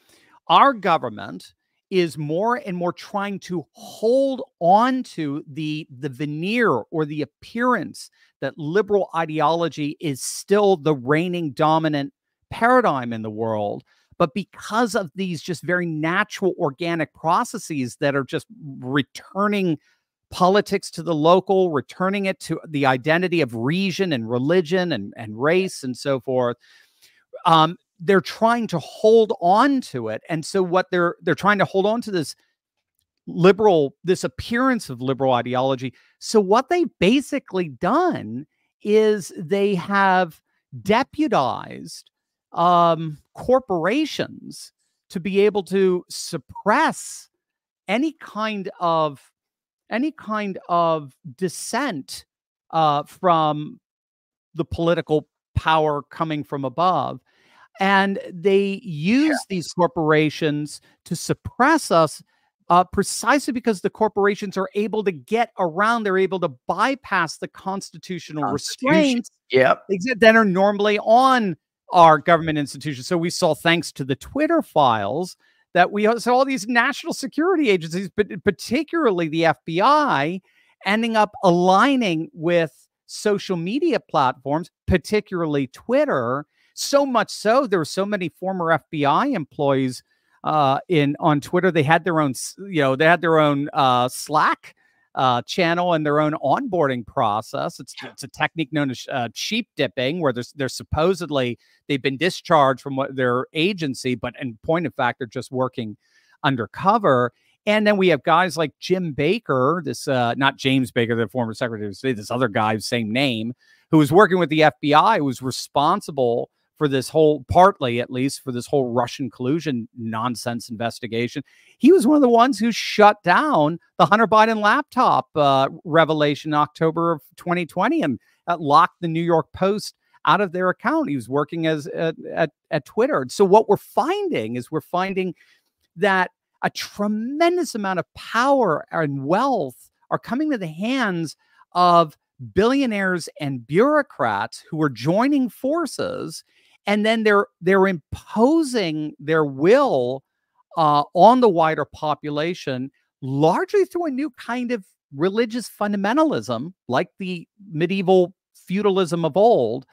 our government is more and more trying to hold on to the veneer or the appearance that liberal ideology is still the reigning dominant paradigm in the world. But because of these just very natural organic processes that are just returning politics to the local, returning it to the identity of region and religion and race and so forth, they're trying to hold on to it. And so what they're trying to hold on to this appearance of liberal ideology. So what they've basically done is they have deputized corporations to be able to suppress any kind of dissent from the political power coming from above. And they use these corporations to suppress us precisely because the corporations are able to get around, they're able to bypass the constitutional restraints that are normally on our government institutions. So we saw, thanks to the Twitter files, that we saw all these national security agencies, but particularly the FBI, ending up aligning with social media platforms, particularly Twitter. So much so, there were so many former FBI employees on Twitter. They had their own, Slack channel and their own onboarding process. It's a technique known as sheep dipping, where they're supposedly they've been discharged from their agency, but in point of fact, they're just working undercover. And then we have guys like Jim Baker, this not James Baker, the former Secretary of State, this other guy, same name, who was working with the FBI, who was responsible for this whole, partly at least, for this whole Russian collusion nonsense investigation. He was one of the ones who shut down the Hunter Biden laptop revelation in October of 2020 and locked the New York Post out of their account. He was working at Twitter. So what we're finding that a tremendous amount of power and wealth are coming to the hands of billionaires and bureaucrats who are joining forces, and then they're imposing their will on the wider population, largely through a new kind of religious fundamentalism, like the medieval feudalism of old,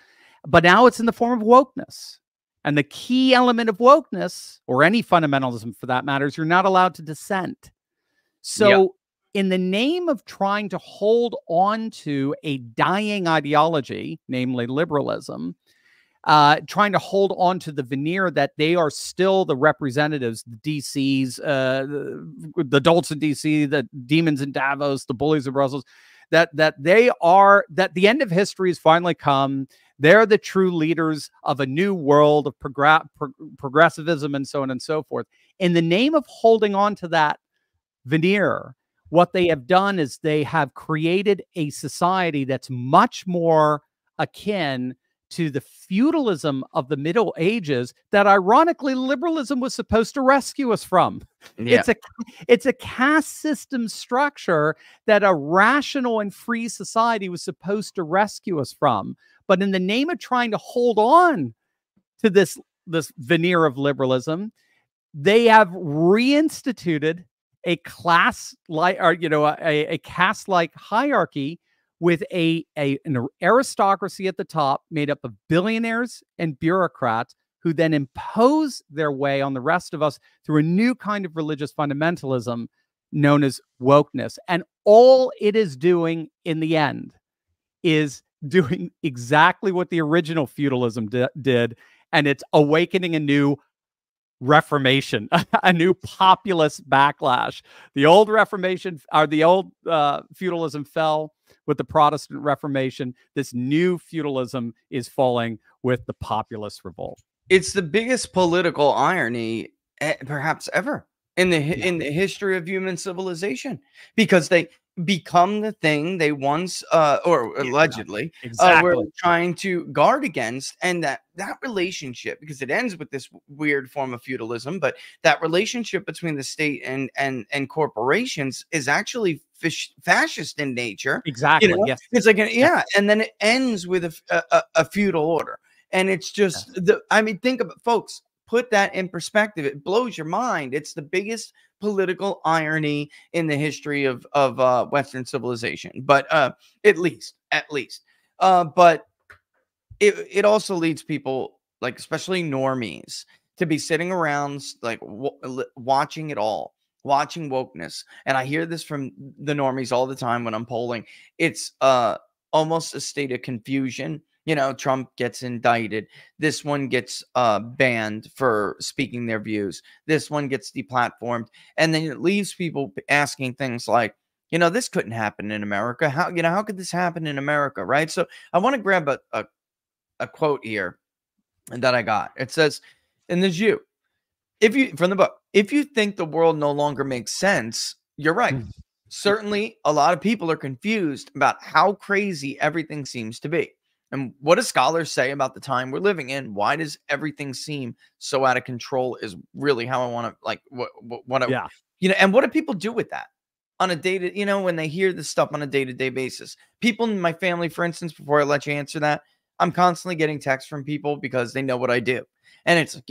but now it's in the form of wokeness. And the key element of wokeness, or any fundamentalism for that matter, is you're not allowed to dissent. So in the name of trying to hold on to a dying ideology, namely liberalism, trying to hold on to the veneer that they are still the representatives, the DCs, the adults in DC, the demons in Davos, the bullies of Brussels, that the end of history has finally come. They're the true leaders of a new world of progressivism and so on and so forth. In the name of holding on to that veneer, what they have done is they have created a society that's much more akin to the feudalism of the Middle Ages that ironically liberalism was supposed to rescue us from. Yeah. It's a caste system structure that a rational and free society was supposed to rescue us from. But in the name of trying to hold on to this veneer of liberalism, they have reinstituted a class like, or a caste like hierarchy with an aristocracy at the top made up of billionaires and bureaucrats who then impose their way on the rest of us through a new kind of religious fundamentalism known as wokeness. And all it is doing in the end is doing exactly what the original feudalism did, and it's awakening a new Reformation, a new populist backlash. The old Reformation, or the old feudalism fell with the Protestant Reformation. This new feudalism is falling with the populist revolt. It's the biggest political irony perhaps ever in the history of human civilization, because they become the thing they once or allegedly were trying to guard against. And that relationship, because it ends with this weird form of feudalism, but that relationship between the state and corporations is actually fascist in nature. Exactly. Yes. It's like and then it ends with a feudal order. And it's just think about, folks, put that in perspective. It blows your mind. It's the biggest political irony in the history of Western civilization, but at least, but it also leads people, like especially normies, to be sitting around like watching it all, watching wokeness. And I hear this from the normies all the time when I'm polling. It's almost a state of confusion. Trump gets indicted. This one gets banned for speaking their views. This one gets deplatformed. And then it leaves people asking things like, this couldn't happen in America. How could this happen in America? Right. So I want to grab a quote here that I got. It says, and there's you. From the book, if you think the world no longer makes sense, you're right. Certainly, a lot of people are confused about how crazy everything seems to be. And what do scholars say about the time we're living in? Why does everything seem so out of control is really how I want to and what do people do with that on a day-to-day, when they hear this stuff on a day-to-day basis? People in my family, for instance, before I let you answer that, I'm constantly getting texts from people because they know what I do. And it's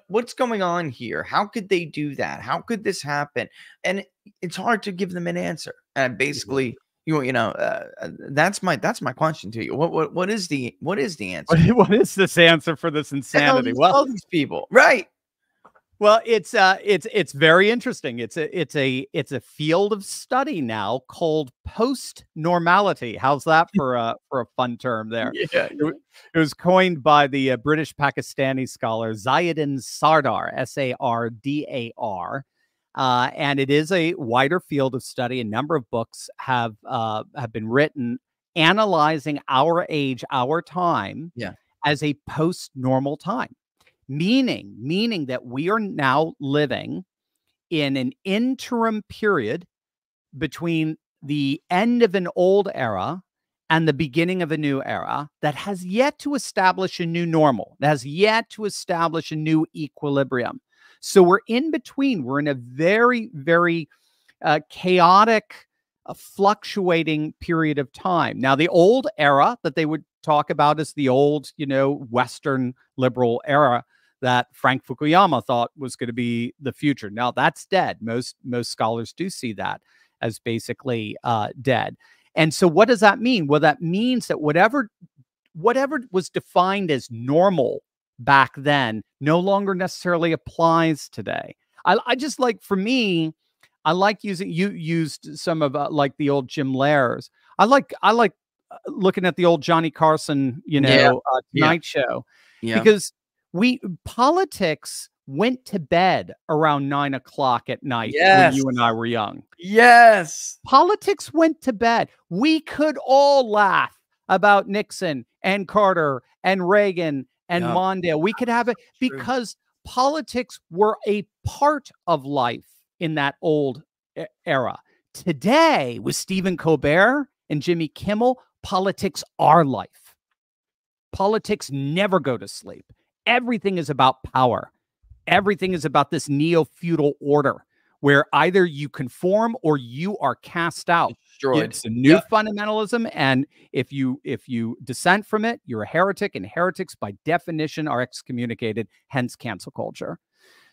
what's going on here? How could they do that? How could this happen? And it's hard to give them an answer. And basically, that's my question to you. What is the answer? What is this answer for this insanity? All these people, right? Well, it's very interesting. It's a field of study now called post-normality. How's that for a fun term there? Yeah. It was coined by the British Pakistani scholar Zayuddin Sardar, Sardar. And it is a wider field of study. A number of books have been written analyzing our age, our time, as a post-normal time, meaning that we are now living in an interim period between the end of an old era and the beginning of a new era that has yet to establish a new normal, that has yet to establish a new equilibrium. So we're in between. We're in a very, very chaotic, fluctuating period of time. Now, the old era that they would talk about is the old, Western liberal era that Frank Fukuyama thought was going to be the future. Now, that's dead. Most scholars do see that as basically dead. And so what does that mean? Well, that means that whatever was defined as normal back then no longer necessarily applies today. I just like, for me, I like using, you used some of like the old Jim Lehrs. I like looking at the old Johnny Carson, Tonight Show, because politics went to bed around 9 o'clock at night when you and I were young. Yes. Politics went to bed. We could all laugh about Nixon and Carter and Reagan and Mondale. We could have it because politics were a part of life in that old era. Today, with Stephen Colbert and Jimmy Kimmel, politics are life. Politics never go to sleep. Everything is about power. Everything is about this neo-feudal order where either you conform or you are cast out. Destroyed. It's a new fundamentalism, and if you dissent from it, you're a heretic, and heretics by definition are excommunicated, hence cancel culture.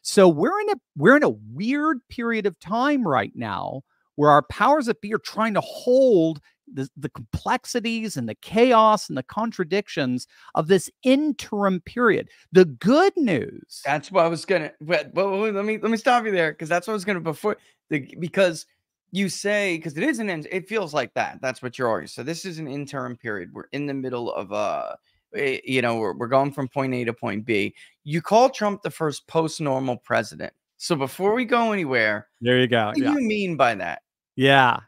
So we're in a weird period of time right now where our powers that be are trying to hold the complexities and the chaos and the contradictions of this interim period. The good news. That's what I was gonna. But let me stop you there, because that's what I was gonna because you say, because it is it feels like that. That's what you're arguing. So this is an interim period. We're in the middle of we're going from point A to point B. You call Trump the first post-normal president. So before we go anywhere, there you go. What do you mean by that? Yeah.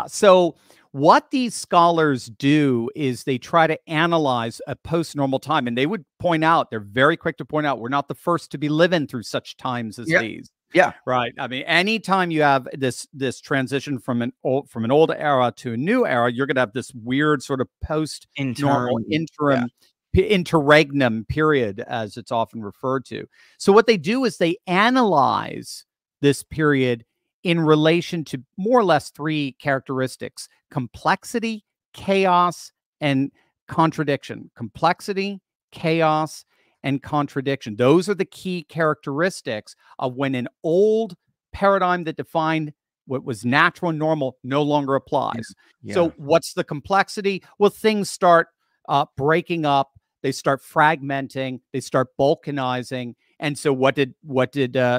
So what these scholars do is they try to analyze a post-normal time, and they would point out, they're very quick to point out, we're not the first to be living through such times as these. Yeah. Right. I mean, anytime you have this transition from an old era to a new era, you're going to have this weird sort of post-normal interim interregnum period, as it's often referred to. So what they do is they analyze this period in relation to more or less three characteristics: complexity, chaos, and contradiction. Complexity, chaos, and contradiction. Those are the key characteristics of when an old paradigm that defined what was natural and normal no longer applies. Yeah. So what's the complexity? Well, things start breaking up. They start fragmenting. They start balkanizing. And so what did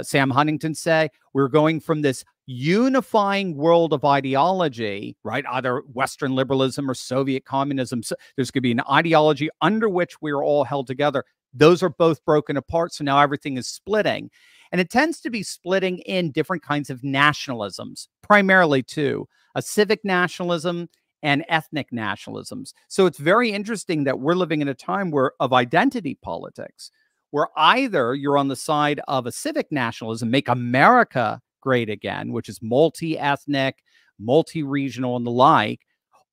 Sam Huntington say? We're going from this unifying world of ideology, right? Either Western liberalism or Soviet communism. So there's going to be an ideology under which we're all held together. Those are both broken apart. So now everything is splitting. And it tends to be splitting in different kinds of nationalisms, primarily two: a civic nationalism and ethnic nationalisms. So it's very interesting that we're living in a time of identity politics, where either you're on the side of a civic nationalism, make America great again, which is multi-ethnic, multi-regional, and the like,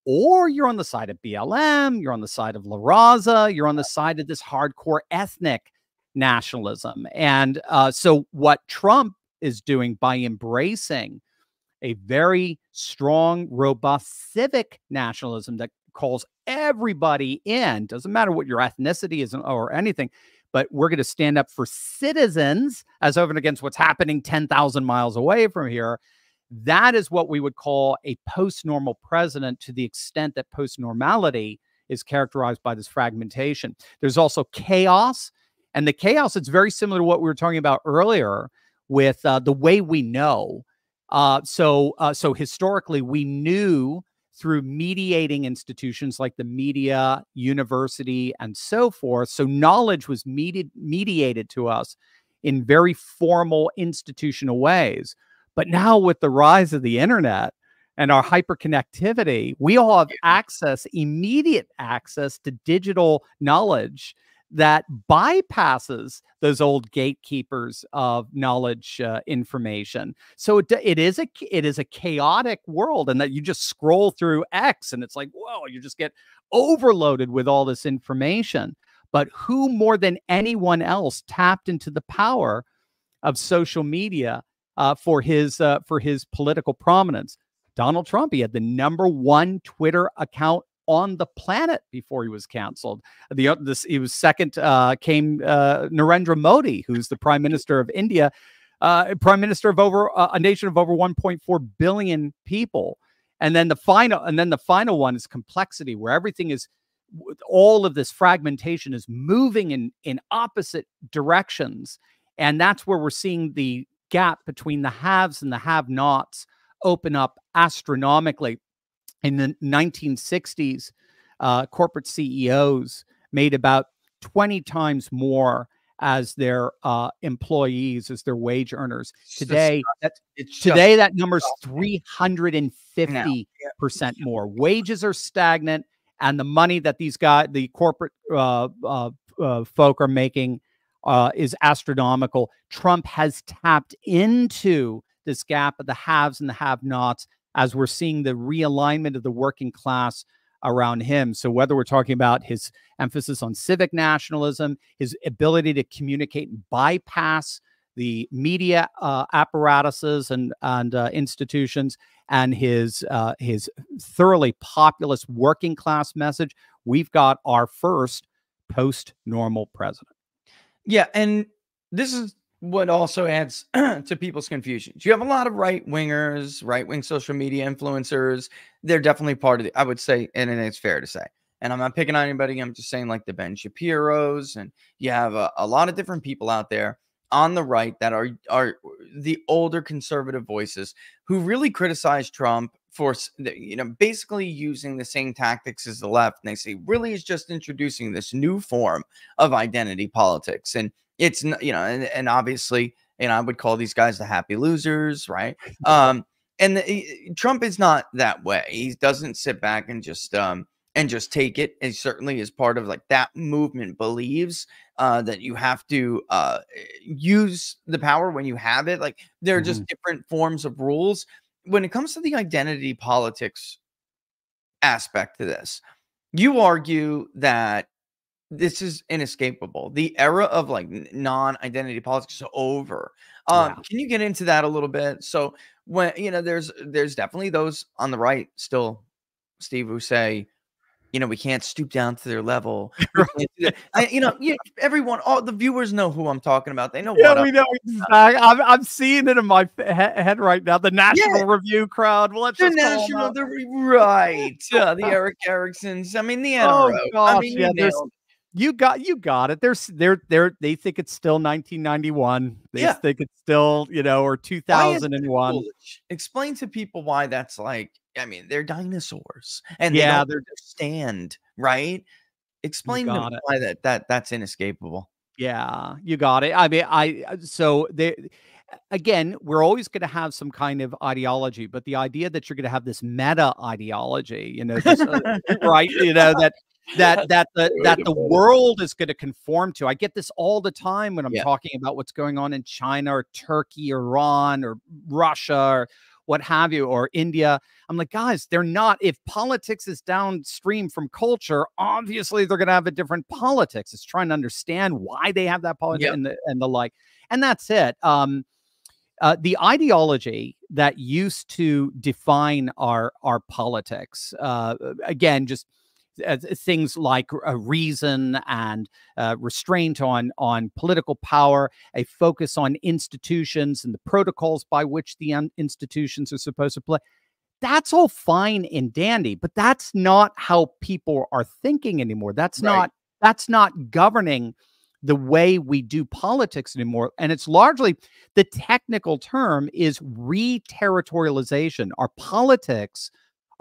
or you're on the side of BLM, you're on the side of La Raza, you're on the side of this hardcore ethnic nationalism. And so what Trump is doing by embracing a very strong, robust civic nationalism that calls everybody in, doesn't matter what your ethnicity is or anything, but we're going to stand up for citizens as over and against what's happening 10,000 miles away from here. That is what we would call a post-normal president, to the extent that post-normality is characterized by this fragmentation. There's also chaos, and the chaos, it's very similar to what we were talking about earlier with the way we know. So historically, we knew through mediating institutions like the media, university, and so forth. So knowledge was mediated to us in very formal institutional ways. But now with the rise of the internet and our hyperconnectivity, we all have access, immediate access to digital knowledge that bypasses those old gatekeepers of knowledge information. So it is a chaotic world, and that you just scroll through X and it's like, whoa, you just get overloaded with all this information. But who more than anyone else tapped into the power of social media for his political prominence? Donald Trump. He had the #1 Twitter account on the planet before he was canceled. He was second, came Narendra Modi, who's the Prime Minister of India, Prime Minister of a nation of over 1.4 billion people. And then the final one is complexity, where everything is, all of this fragmentation is moving in opposite directions. And that's where we're seeing the gap between the haves and the have-nots open up astronomically. In the 1960s, corporate CEOs made about 20 times more as their employees, as their wage earners. Today, that number is 350% more. Wages are stagnant, and the money that the corporate folk are making is astronomical. Trump has tapped into this gap of the haves and the have-nots as we're seeing the realignment of the working class around him. So whether we're talking about his emphasis on civic nationalism, his ability to communicate and bypass the media apparatuses and institutions, and his thoroughly populist working class message, we've got our first post-normal president. Yeah, and this is what also adds to people's confusions. You have a lot of right-wingers, right-wing social media influencers. They're definitely part of the, I would say, and it's fair to say. And I'm not picking on anybody. I'm just saying, like the Ben Shapiros, and you have a lot of different people out there on the right that are the older conservative voices who really criticize Trump for, you know, basically using the same tactics as the left. And they say, really is just introducing this new form of identity politics. And it's, you know, and obviously, you know, I would call these guys the happy losers, right? And Trump is not that way. He doesn't sit back and just take it. It certainly is part of like that movement believes that you have to use the power when you have it. Like there are just different forms of rules. When it comes to the identity politics aspect to this, you argue that this is inescapable. The era of like non-identity politics is over. Can you get into that a little bit? So when, you know, there's definitely those on the right still, Steve, who say, you know, we can't stoop down to their level. You know, everyone, all the viewers know who I'm talking about. They know what we know. I'm seeing it in my head right now. The National Review crowd. Well, let's just National, right? The Eric Ericksons. I mean, the NRO. Gosh, I mean, you got it. They think it's still 1991. They think it's still, you know, or 2001. Explain to people why that's like. I mean, they're dinosaurs, and they don't understand, right? Explain to them why that's inescapable. Yeah, you got it. I mean, so they, again, we're always going to have some kind of ideology, but the idea that you're going to have this meta ideology, you know, this, right? You know, that the world is going to conform to. I get this all the time when I'm talking about what's going on in China or Turkey, or Iran, or Russia, or what have you, or India. I'm like, guys, they're not. If politics is downstream from culture, obviously they're going to have a different politics. It's trying to understand why they have that politics and the like. And that's it. The ideology that used to define our politics, again, just things like reason and restraint on political power, a focus on institutions and the protocols by which the institutions are supposed to play. That's all fine and dandy, but that's not how people are thinking anymore. That's not governing the way we do politics anymore. And it's largely, the technical term is re-territorialization. Our politics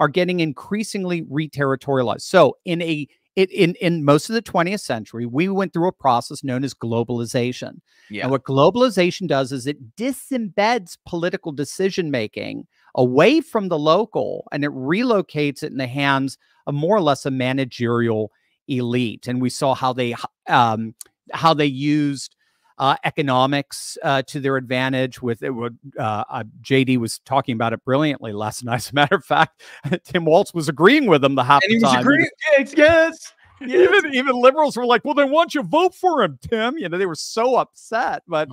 are getting increasingly re-territorialized. So in most of the 20th century, we went through a process known as globalization. And what globalization does is it disembeds political decision-making away from the local, and it relocates it in the hands of more or less a managerial elite. And we saw how they used economics to their advantage. With it, JD was talking about it brilliantly last night. As a matter of fact, Tim Walz was agreeing with him the half the time. Even liberals were like, well, then why don't you vote for him, Tim? You know, they were so upset. But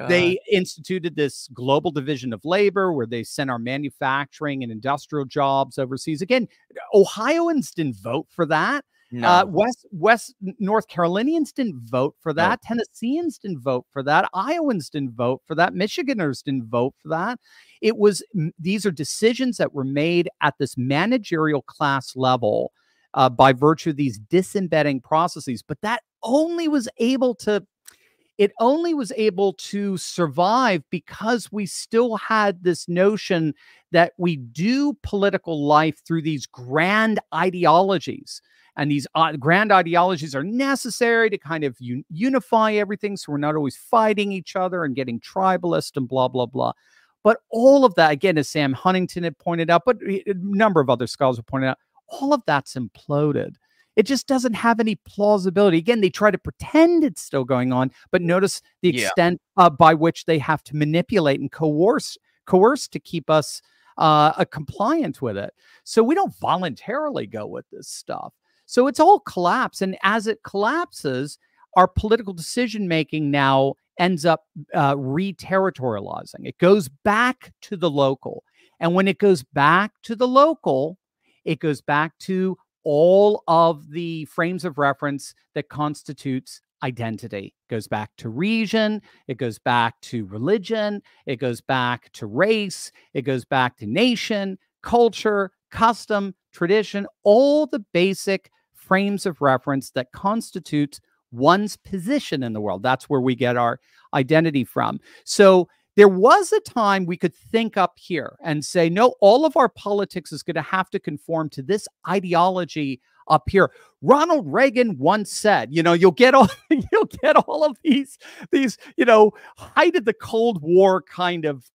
they instituted this global division of labor where they sent our manufacturing and industrial jobs overseas. Again, Ohioans didn't vote for that. No. West North Carolinians didn't vote for that. No. Tennesseans didn't vote for that. Iowans didn't vote for that. Michiganders didn't vote for that. These are decisions that were made at this managerial class level by virtue of these disembedding processes. But that only was able to survive because we still had this notion that we do political life through these grand ideologies. And these grand ideologies are necessary to kind of unify everything, so we're not always fighting each other and getting tribalist and blah, blah, blah. But all of that, again, as Sam Huntington had pointed out, but a number of other scholars have pointed out, all of that's imploded. It just doesn't have any plausibility. Again, they try to pretend it's still going on, but notice the extent by which they have to manipulate and coerce coerced to keep us compliant with it. So we don't voluntarily go with this stuff. So it's all collapse. And as it collapses, our political decision making now ends up re-territorializing. It goes back to the local. And when it goes back to the local, it goes back to all of the frames of reference that constitutes identity. It goes back to region, it goes back to religion, it goes back to race, it goes back to nation, culture, custom, tradition, all the basic frames of reference that constitutes one's position in the world. That's where we get our identity from. So there was a time we could think up here and say, no, all of our politics is going to have to conform to this ideology up here. Ronald Reagan once said, you'll get all of these, height of the Cold War kind of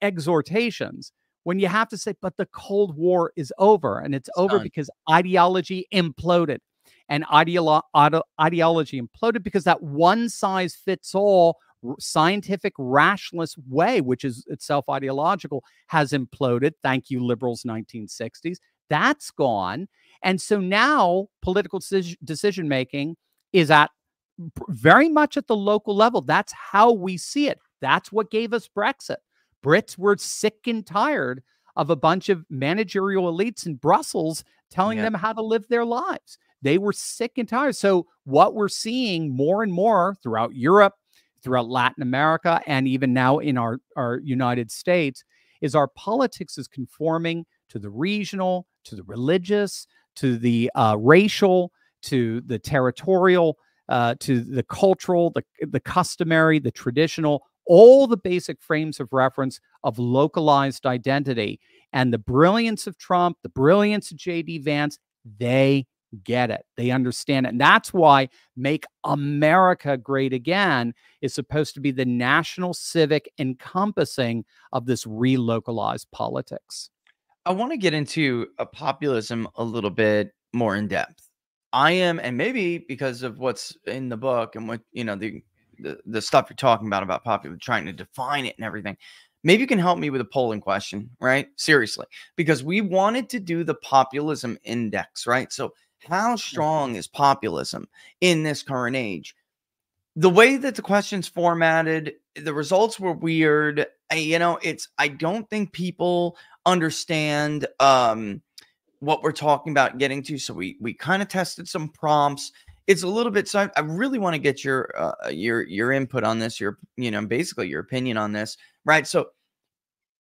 exhortations when you have to say, but the Cold War is over, and it's over because ideology imploded. And ideology imploded because that one size fits all scientific rationalist way, which is itself ideological, has imploded. Thank you, liberals, 1960s. That's gone. And so now political decision making is at very much at the local level. That's how we see it. That's what gave us Brexit. Brits were sick and tired of a bunch of managerial elites in Brussels telling them how to live their lives. They were sick and tired. So what we're seeing more and more throughout Europe, throughout Latin America, and even now in our United States, is our politics is conforming to the regional, to the religious, to the racial, to the territorial, to the cultural, the customary, the traditional, all the basic frames of reference of localized identity. And the brilliance of Trump, the brilliance of J.D. Vance, they get it. They understand it. And that's why Make America Great Again is supposed to be the national civic encompassing of this relocalized politics. I want to get into populism a little bit more in depth. I am, and maybe because of what's in the book and what, the stuff you're talking about populism, trying to define it and everything, maybe you can help me with a polling question, right? Seriously, because we wanted to do the populism index, right? So how strong is populism in this current age? The way that the question's formatted, the results were weird. I don't think people understand what we're talking about getting to. So we kind of tested some prompts. It's a little bit, so I really want to get your input on this, basically your opinion on this, right? So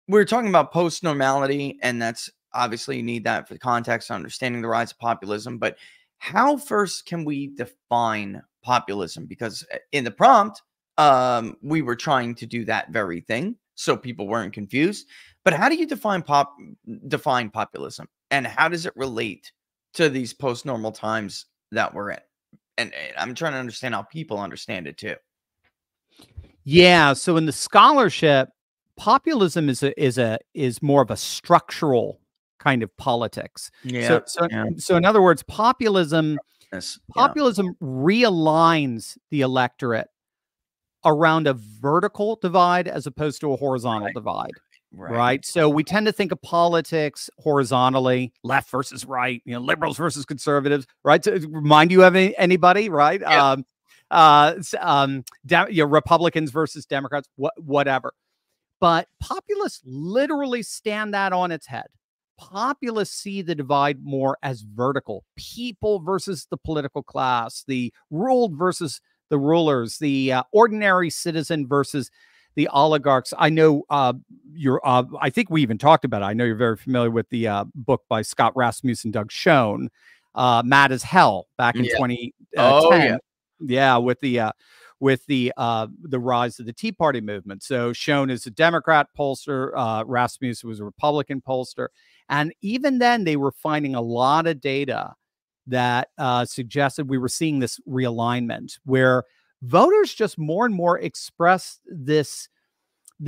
we're talking about post-normality, and that's obviously you need that for the context, understanding the rise of populism. But how first can we define populism? Because in the prompt, we were trying to do that very thing, so people weren't confused. But how do you define populism, and how does it relate to these post-normal times that we're in? And I'm trying to understand how people understand it too. Yeah. So in the scholarship, populism is more of a structural kind of politics. Yeah. So in other words, populism realigns the electorate around a vertical divide as opposed to a horizontal divide. Right. So we tend to think of politics horizontally, left versus right, liberals versus conservatives, right? To remind you of anybody, right? Yeah. Republicans versus Democrats, whatever. But populists literally stand that on its head. Populists see the divide more as vertical. People versus the political class, the ruled versus the rulers, the ordinary citizen versus the oligarchs. I know I think we even talked about it. I know you're very familiar with the book by Scott Rasmussen, Doug Schoen, Mad as Hell, back in 2010. Yeah, with the rise of the Tea Party movement. So Schoen is a Democrat pollster, Rasmussen was a Republican pollster, and even then they were finding a lot of data that suggested we were seeing this realignment where voters just more and more express this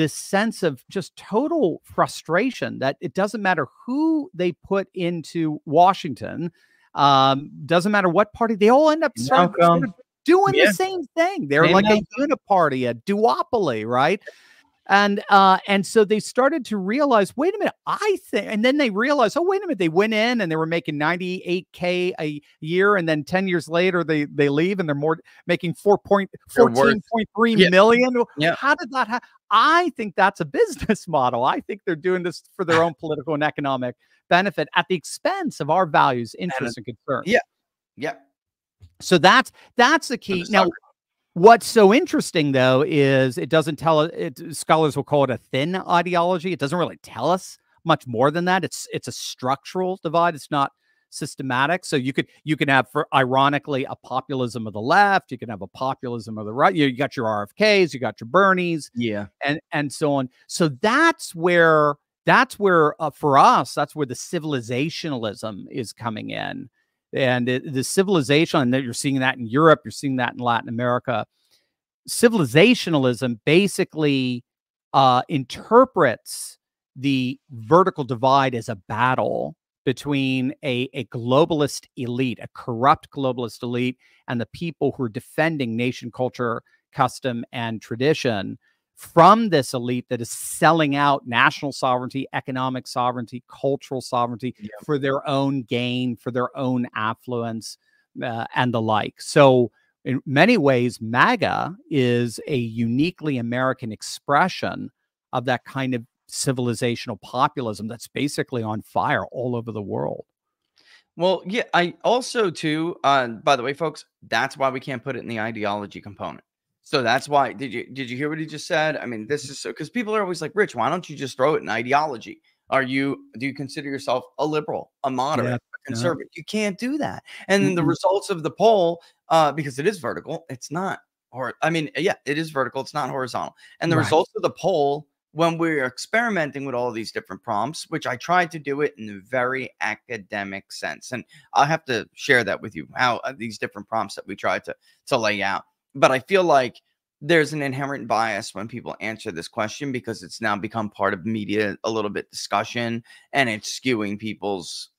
sense of just total frustration that it doesn't matter who they put into Washington, doesn't matter what party, they all end up sort of doing the same thing. They're like a uniparty, a duopoly, right? And so they started to realize, wait a minute, and then they realized, oh, wait a minute, they went in and they were making $98K a year, and then 10 years later they leave and they're making 14.3 million. Yeah. How did that happen? I think that's a business model. I think they're doing this for their own political and economic benefit at the expense of our values, interests, and concerns. Yeah. Yeah. So that's the key. Now, what's so interesting, though, is it doesn't tell us. Scholars will call it a thin ideology. It doesn't really tell us much more than that. It's a structural divide. It's not systematic. So you can have, ironically, a populism of the left. You can have a populism of the right. You got your RFKs. You got your Bernies. Yeah, and so on. So that's where for us, that's where the civilizationalism is coming in. And the civilization, and you're seeing that in Europe, you're seeing that in Latin America. Civilizationalism basically interprets the vertical divide as a battle between a globalist elite, a corrupt globalist elite, and the people who are defending nation, culture, custom, and tradition from this elite that is selling out national sovereignty, economic sovereignty, cultural sovereignty for their own gain, for their own affluence, and the like. So in many ways, MAGA is a uniquely American expression of that kind of civilizational populism that's basically on fire all over the world. Well, yeah, I also too, by the way, folks, that's why we can't put it in the ideology component. So that's why, did you hear what he just said? I mean, this is so, because people are always like, Rich, why don't you just throw it in ideology? Do you consider yourself a liberal, a moderate, a conservative? You can't do that. And then the results of the poll, because it is vertical, it's not, it is vertical, it's not horizontal. And the results of the poll, when we're experimenting with all these different prompts, which I tried to do it in a very academic sense, and I'll have to share that with you, how these different prompts that we tried to lay out. But I feel like there's an inherent bias when people answer this question, because it's now become part of media, a little bit discussion, and it's skewing people's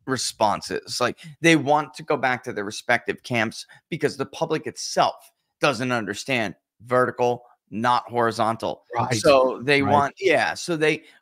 responses. Like, they want to go back to their respective camps because the public itself doesn't understand vertical, not horizontal. Right. So they want,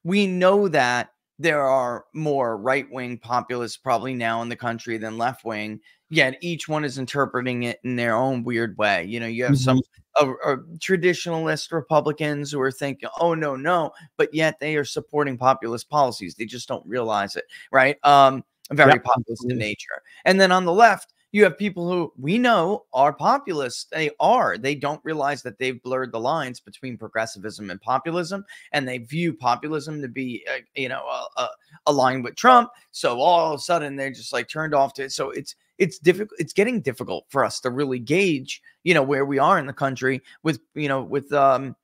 we know that there are more right-wing populists probably now in the country than left-wing, yet each one is interpreting it in their own weird way. You know, you have some traditionalist Republicans who are thinking, oh, no, but yet they are supporting populist policies. They just don't realize it, right? Very populist in nature. And then on the left, you have people who we know are populists. They don't realize that they've blurred the lines between progressivism and populism, and they view populism to be, aligned with Trump. So all of a sudden they're just like turned off to it. So it's difficult. It's getting difficult for us to really gauge, where we are in the country with that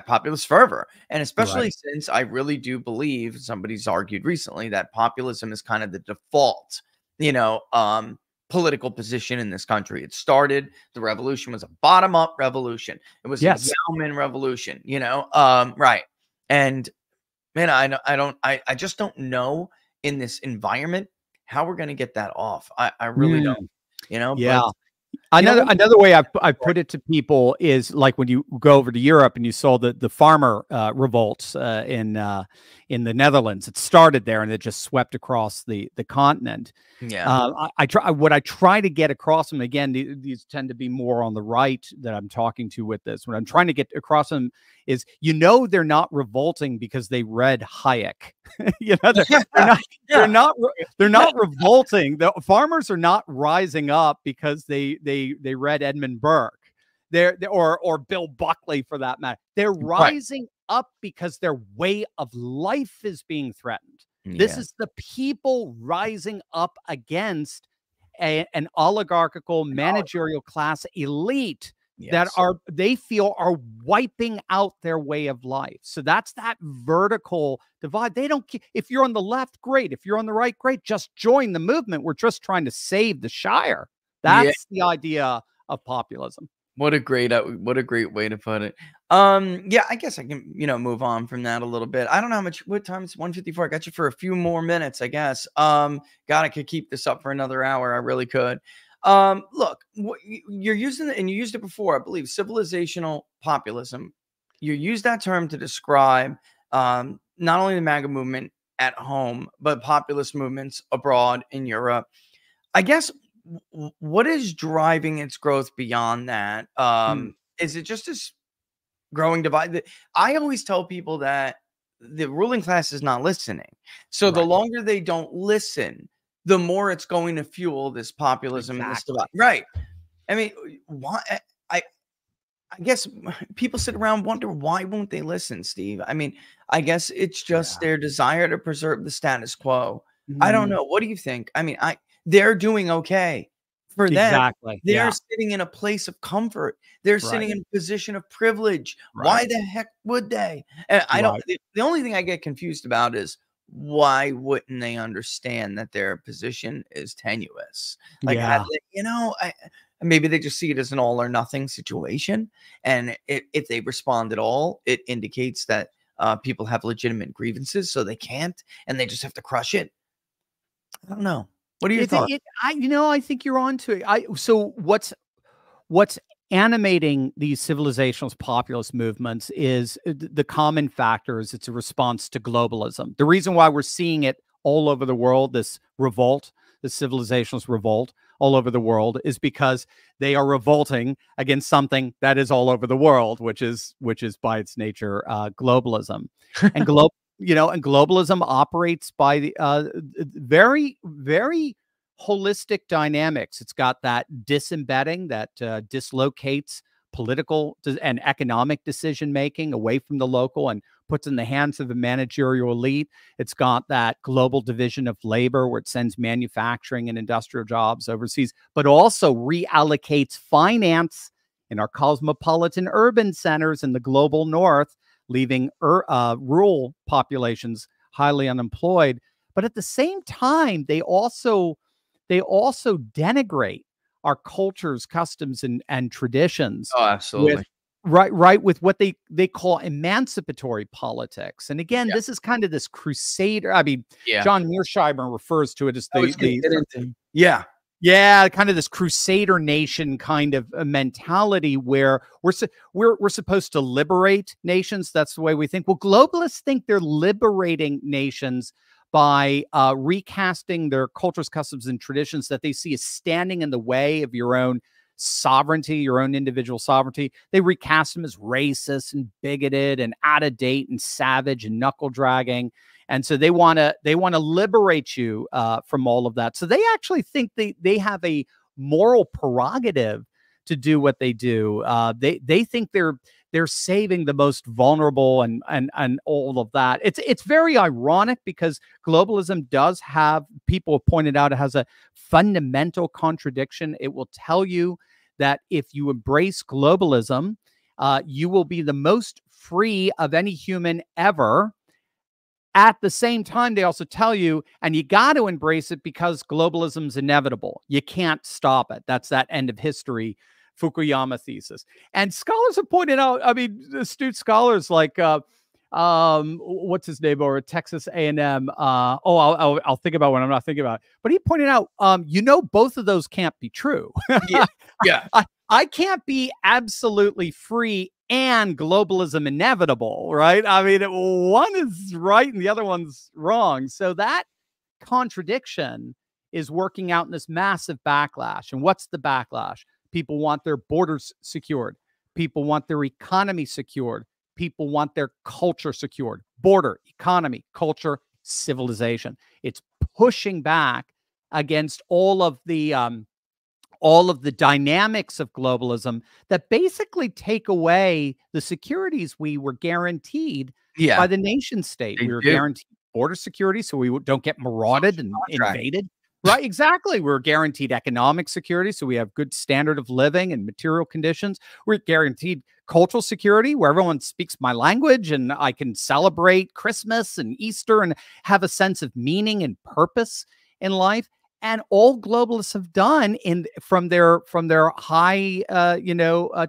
populist fervor. And especially since I really do believe, somebody's argued recently, that populism is kind of the default political position in this country. It started, the revolution was a bottom-up revolution. It was a Yelman revolution, right. And man, I just don't know in this environment how we're going to get that off. I really don't, But, another way I put it to people is like when you go over to Europe and you saw the farmer revolts in the Netherlands. It started there and it just swept across the continent. I try to get across them, again, these tend to be more on the right that I'm talking to with this. What I'm trying to get across them is, they're not revolting because they read Hayek. They're not revolting. The farmers are not rising up because they read Edmund Burke. Or Bill Buckley, for that matter. They're rising up because their way of life is being threatened. This is the people rising up against an oligarchical managerial class elite that they feel are wiping out their way of life. So that's that vertical divide. They don't care if you're on the left, great. If you're on the right, great. Just join the movement. We're just trying to save the Shire. That's the idea of populism. What a great way to put it. I guess I can, move on from that a little bit. I don't know what time it's 1:54. I got you for a few more minutes, I guess. God, I could keep this up for another hour. I really could. Look, you're using it, and you used it before, I believe, civilizational populism you use that term to describe not only the MAGA movement at home, but populist movements abroad in Europe. I guess what is driving its growth beyond that? Is it just this growing divide? I always tell people that the ruling class is not listening. So the longer they don't listen, the more it's going to fuel this populism and this divide. Right. I mean, why? I guess people sit around wonder, why won't they listen, Steve? I mean, I guess it's just their desire to preserve the status quo. I don't know. What do you think? I mean, they're doing okay. For them, they're sitting in a place of comfort. They're sitting in a position of privilege. Why the heck would they? And I don't. The only thing I get confused about is, why wouldn't they understand that their position is tenuous? Like, you know, maybe they just see it as an all or nothing situation. And if they respond at all, it indicates that people have legitimate grievances, so they can't, and they just have to crush it. I don't know. What are your thoughts? I think you're on to it. So what's animating these civilizational populist movements is the common factor is it's a response to globalism. The reason why we're seeing it all over the world, this revolt, the civilizationalist revolt all over the world, is because they are revolting against something that is all over the world, which is by its nature globalism. And and globalism operates by the very, very holistic dynamics. It's got that disembedding that dislocates political and economic decision making away from the local and puts in the hands of the managerial elite. It's got that global division of labor where it sends manufacturing and industrial jobs overseas, but also reallocates finance in our cosmopolitan urban centers in the global north, leaving rural populations highly unemployed. But at the same time, they also denigrate our cultures, customs, and traditions. Oh, absolutely. With what they call emancipatory politics. And again, this is kind of this crusader. I mean, John Mearsheimer refers to it as kind of this crusader nation kind of a mentality where we're supposed to liberate nations. That's the way we think. Well, globalists think they're liberating nations by recasting their cultures, customs, and traditions that they see as standing in the way of your own sovereignty, your own individual sovereignty. They recast them as racist and bigoted and out of date and savage and knuckle dragging. And so they want to liberate you from all of that. So they actually think they have a moral prerogative to do what they do. They think they're saving the most vulnerable and all of that. It's very ironic because globalism does have, people have pointed out, it has a fundamental contradiction. It will tell you that if you embrace globalism, you will be the most free of any human ever. At the same time, they also tell you, and you got to embrace it because globalism is inevitable. You can't stop it. That's that end of history Fukuyama thesis. And scholars have pointed out, I mean, astute scholars like, what's his name over at Texas A&M? I'll think about when I'm not thinking about it. But he pointed out, both of those can't be true. I can't be absolutely free and globalism inevitable, right? I mean, one is right and the other one's wrong. So that contradiction is working out in this massive backlash. And what's the backlash? People want their borders secured. People want their economy secured. People want their culture secured. Border, economy, culture, civilization. It's pushing back against all of the dynamics of globalism that basically take away the securities we were guaranteed by the nation state. We were guaranteed border security so we don't get marauded and invaded. Right, exactly. We're guaranteed economic security, so we have good standard of living and material conditions. We're guaranteed cultural security, where everyone speaks my language and I can celebrate Christmas and Easter and have a sense of meaning and purpose in life. And all globalists have done from their high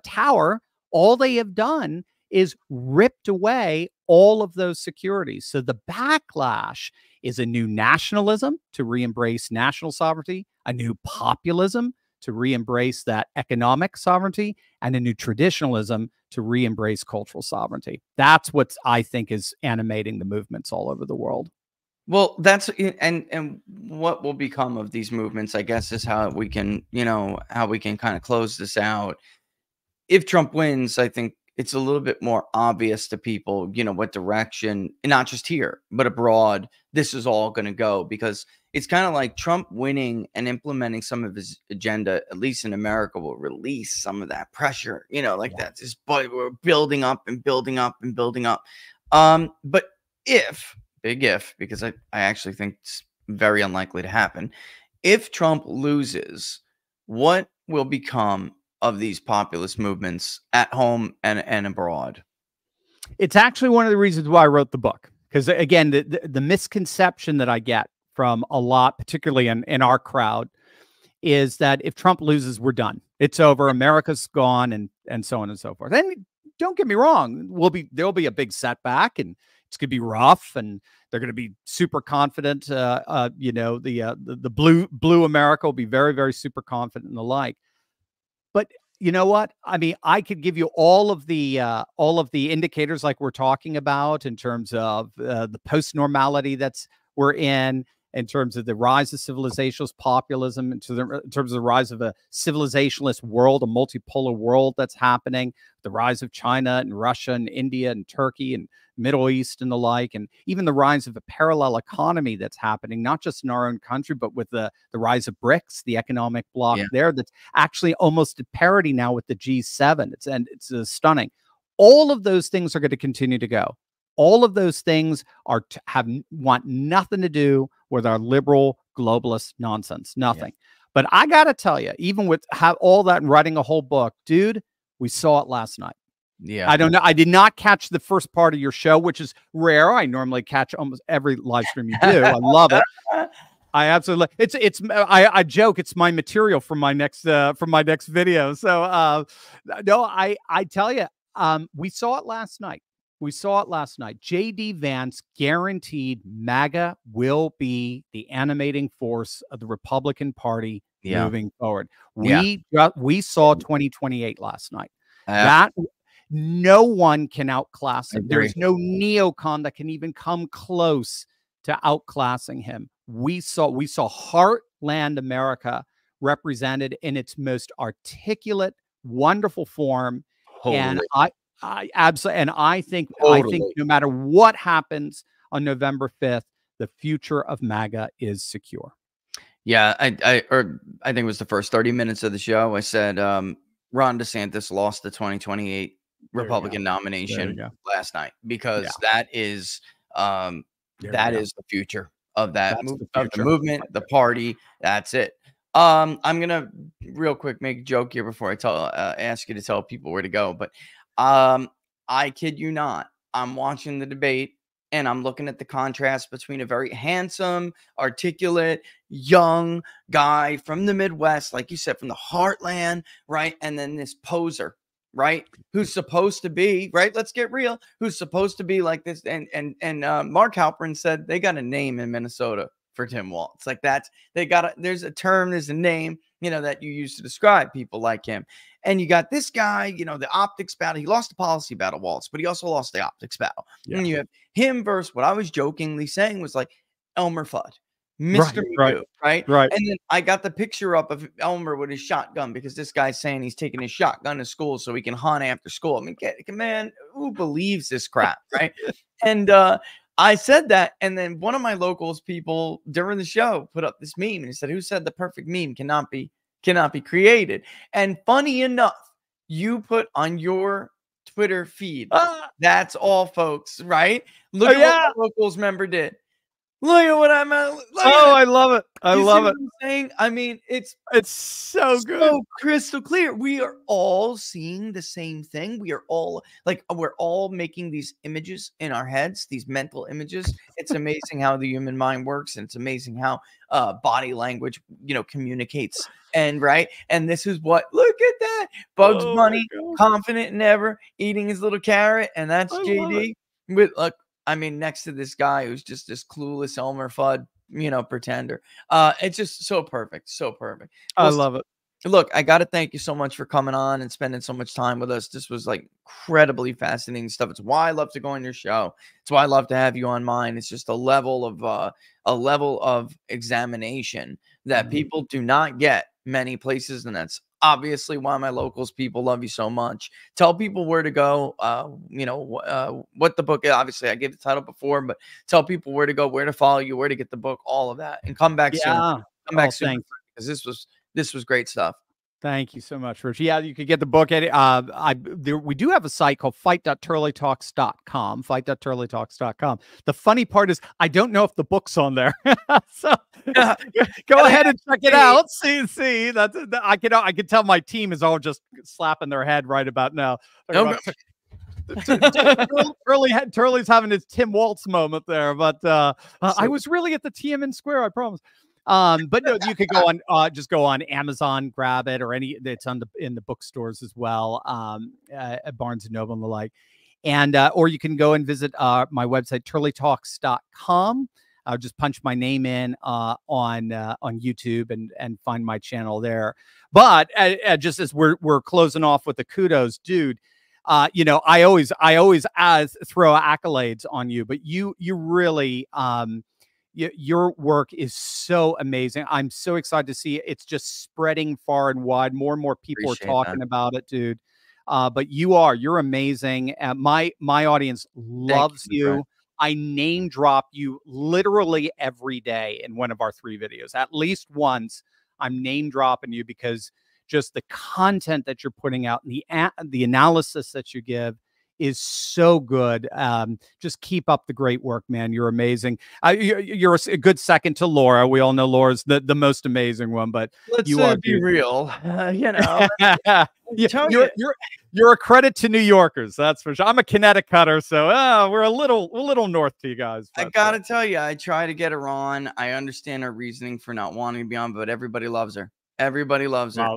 tower, all they have done is ripped away all of those securities. So the backlash is a new nationalism to re-embrace national sovereignty, a new populism to re-embrace that economic sovereignty, and a new traditionalism to re-embrace cultural sovereignty. That's what I think is animating the movements all over the world. Well, that's and what will become of these movements, I guess, is how we can, how we can kind of close this out. If Trump wins, I think it's a little bit more obvious to people, what direction, and not just here, but abroad, this is all going to go, because it's kind of like Trump winning and implementing some of his agenda, at least in America, will release some of that pressure, that just, but we're building up and building up and building up. But big if, because I actually think it's very unlikely to happen. If Trump loses, what will become of these populist movements at home and abroad? It's actually one of the reasons why I wrote the book. Because again, the misconception that I get from a lot, particularly in our crowd, is that if Trump loses, we're done. It's over. America's gone, and so on and so forth. And don't get me wrong, there'll be a big setback, and it's going to be rough, and they're going to be super confident. The blue America will be very, very super confident and the like. But you know what? I mean, I could give you all of the indicators like we're talking about in terms of the post-normality we're in terms of the rise of civilizationalist populism, in terms of the rise of a civilizationalist world, a multipolar world that's happening, the rise of China and Russia and India and Turkey and Middle East and the like, and even the rise of a parallel economy that's happening, not just in our own country, but with the rise of BRICS, the economic bloc there, that's actually almost at parity now with the G7. It's stunning. All of those things are going to continue to go. All of those things want nothing to do with our liberal globalist nonsense. Nothing. But I got to tell you, even with all that and writing a whole book, dude, we saw it last night. Yeah. I don't know. I did not catch the first part of your show, which is rare. I normally catch almost every live stream you do. I love it. I absolutely. I joke. It's my material for my next video. So no, I tell you, we saw it last night. J.D. Vance guaranteed MAGA will be the animating force of the Republican Party moving forward. We saw 2028 last night. That no one can outclass him. There's no neocon that can even come close to outclassing him. We saw Heartland America represented in its most articulate, wonderful form. And I absolutely, and I think no matter what happens on November 5th, the future of MAGA is secure. Yeah, I think it was the first 30 minutes of the show. I said Ron DeSantis lost the 2028 Republican nomination last night, because that is the future of the movement, the party. That's it. I'm gonna real quick make a joke here before I ask you to tell people where to go, but I kid you not, I'm watching the debate and I'm looking at the contrast between a very handsome, articulate, young guy from the Midwest, like you said, from the heartland, right? And then this poser, right? Who's supposed to be, right? Let's get real. Who's supposed to be like this. And Mark Halperin said they got a name in Minnesota for Tim Walz. Like there's a term, there's a name, that you use to describe people like him. And you got this guy, the optics battle. He lost the policy battle, Walz, but he also lost the optics battle. Yeah. And you have him versus what I was jokingly saying was like Elmer Fudd, Mr. Magoo, right? And then I got the picture up of Elmer with his shotgun, because this guy's saying he's taking his shotgun to school so he can hunt after school. I mean, man, who believes this crap, right? And I said that, and then one of my locals people during the show put up this meme, and he said, "Who said the perfect meme cannot be created?" And funny enough, you put on your Twitter feed, "That's all, folks," right? Look at what my locals member did. Look at what I'm at. I love it. I love it. I'm saying? I mean, it's so good. So crystal clear. We are all seeing the same thing. We're all making these images in our heads, these mental images. It's amazing how the human mind works, and it's amazing how body language, communicates. And this is what, look at that. Bugs Bunny, confident and ever, eating his little carrot, and that's JD with next to this guy who's just this clueless Elmer Fudd, pretender. It's just so perfect. So perfect. I love it. look, I got to thank you so much for coming on and spending so much time with us. This was like incredibly fascinating stuff. It's why I love to go on your show. It's why I love to have you on mine. It's just a level of examination that people do not get many places, and that's obviously why my locals people love you so much. Tell people where to go. What the book is. Obviously, I gave the title before, but tell people where to go, where to follow you, where to get the book, all of that, and come back soon. Come back soon, because this was great stuff. Thank you so much, Rich. Yeah, you could get the book at we do have a site called fight.turleytalks.com, fight.turleytalks.com. The funny part is I don't know if the book's on there. So go ahead and check it out. See, that's I can tell my team is all just slapping their head right about now. Turley's having his Tim Waltz moment there, but I was really at the Tiananmen Square, I promise. But no, you could go on, just go on Amazon, grab it, or it's in the bookstores as well, at Barnes and Noble and the like. And, or you can go and visit, my website, turleytalks.com. Just punch my name in, on YouTube and find my channel there. But, just as we're closing off with the kudos, dude, I always throw accolades on you, but you really, your work is so amazing. I'm so excited to see it. It's just spreading far and wide. More and more people are talking about it, dude. But you're amazing. My audience loves you. I name drop you literally every day in one of our 3 videos. At least once, I'm name dropping you because just the content that you're putting out and the analysis that you give is so good. Just keep up the great work, man. You're amazing. You're a good second to Laura. We all know Laura's the most amazing one, but let's be real. You're a credit to New Yorkers, that's for sure. I'm a Connecticutter, so we're a little north to you guys. I gotta tell you, I try to get her on. I understand her reasoning for not wanting to be on, but everybody loves her. Everybody loves her.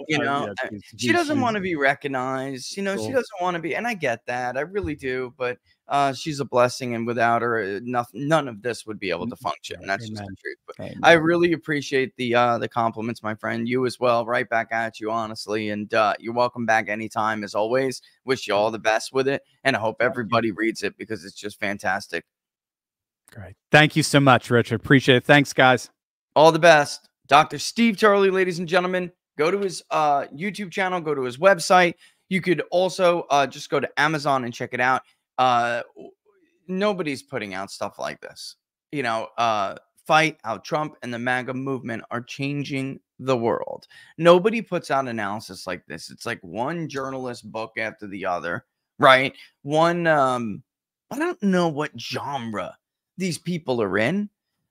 She doesn't want to be recognized. She doesn't want to be, and I get that. I really do. But she's a blessing, and without her, none of this would be able to function. And that's just the truth. But I really appreciate the compliments, my friend. You as well. Right back at you, honestly. And you're welcome back anytime, as always. Wish you all the best with it, and I hope everybody reads it because it's just fantastic. Great. Thank you so much, Richard. Appreciate it. Thanks, guys. All the best. Dr. Steve Turley, ladies and gentlemen, go to his YouTube channel, go to his website. You could also just go to Amazon and check it out. Nobody's putting out stuff like this. Fight how Trump and the MAGA movement are changing the world. Nobody puts out analysis like this. It's like one journalist book after the other, right? One, I don't know what genre these people are in,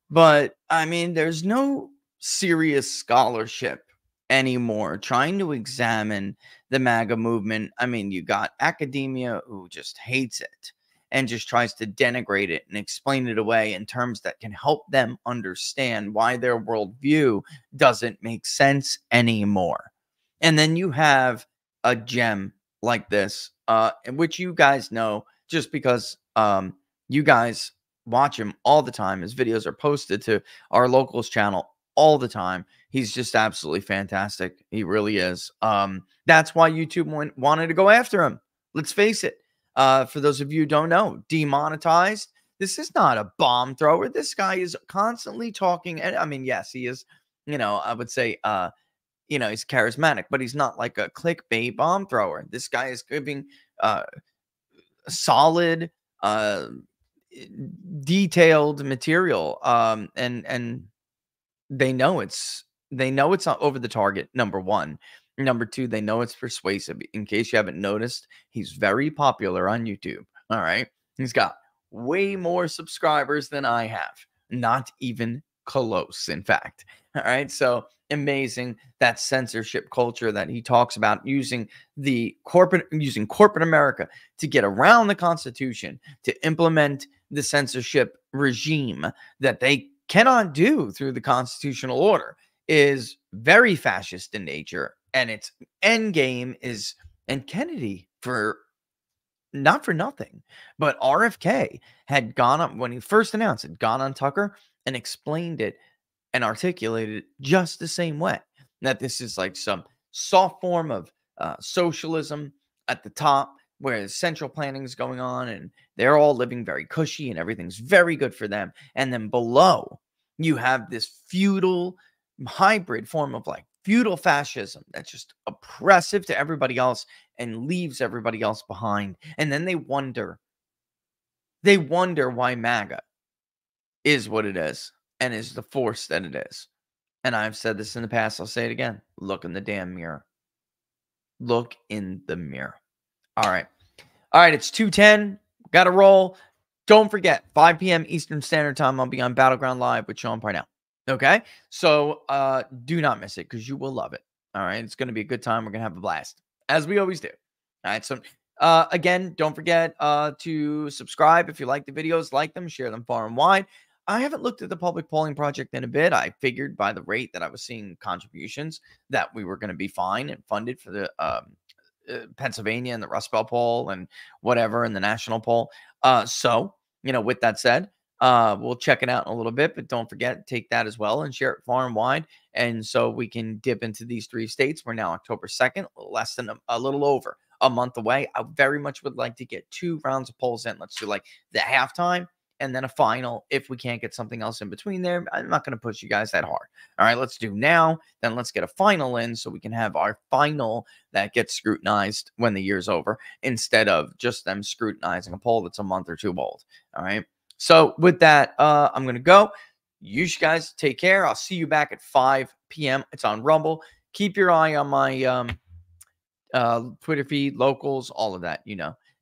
but I mean, there's no serious scholarship anymore trying to examine the MAGA movement. I mean, you got academia who just hates it and just tries to denigrate it and explain it away in terms that can help them understand why their worldview doesn't make sense anymore. And then you have a gem like this, which you guys know just because you guys watch him all the time. His videos are posted to our locals channel all the time. He's just absolutely fantastic. He really is. That's why YouTube wanted to go after him. Let's face it. For those of you who don't know, demonetized. This is not a bomb thrower. This guy is constantly talking. And I mean, yes, he is, I would say, he's charismatic, but he's not like a clickbait bomb thrower. This guy is giving solid, detailed material. And they know it's not over the target. Number one. Number two, they know it's persuasive. In case you haven't noticed, he's very popular on YouTube. All right. He's got way more subscribers than I have. Not even close, in fact. All right. So amazing. That censorship culture that he talks about, using corporate America to get around the Constitution, to implement the censorship regime that they cannot do through the constitutional order, is very fascist in nature. And its end game is, and Kennedy, not for nothing, but RFK had gone up when he first announced it, gone on Tucker and explained it and articulated it just the same way, that this is like some soft form of socialism at the top, where central planning is going on and they're all living very cushy and everything's very good for them. And then below, you have this feudal hybrid form of like feudal fascism that's just oppressive to everybody else and leaves everybody else behind. And then they wonder why MAGA is what it is and is the force that it is. And I've said this in the past, I'll say it again. Look in the damn mirror. Look in the mirror. All right. All right, it's 2:10. Got to roll. Don't forget, 5 p.m. Eastern Standard Time, I'll be on Battleground Live with Sean Parnell. Okay? So do not miss it because you will love it. All right? It's going to be a good time. We're going to have a blast, as we always do. All right? So, again, don't forget to subscribe if you like the videos. Like them, share them far and wide. I haven't looked at the public polling project in a bit. I figured by the rate that I was seeing contributions that we were going to be fine and funded for the Pennsylvania and the Rust Belt poll and whatever and the national poll. So, with that said, we'll check it out in a little bit, but don't forget, take that as well and share it far and wide. And so we can dip into these 3 states. We're now October 2nd, less than a little over a month away. I very much would like to get 2 rounds of polls in. Let's do like the halftime and then a final. If we can't get something else in between there, I'm not going to push you guys that hard. All right, let's do now. Then let's get a final in so we can have our final that gets scrutinized when the year's over instead of just them scrutinizing a poll that's a month or 2 old. All right. So with that, I'm going to go. You guys take care. I'll see you back at 5 p.m. It's on Rumble. Keep your eye on my Twitter feed, locals, all of that,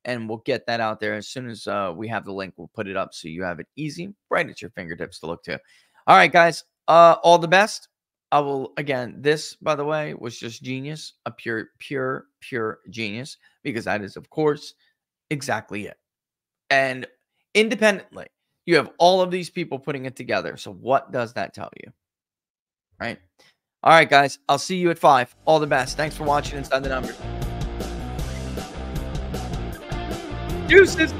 and we'll get that out there as soon as we have the link. We'll put it up so you have it easy, right at your fingertips to look to. All right, guys, all the best. I will, again, this, by the way, was just genius, a pure genius, because that is, of course, exactly it. And independently, you have all of these people putting it together. So what does that tell you? Right? All right, guys, I'll see you at 5. All the best. Thanks for watching Inside the Numbers. Deuces.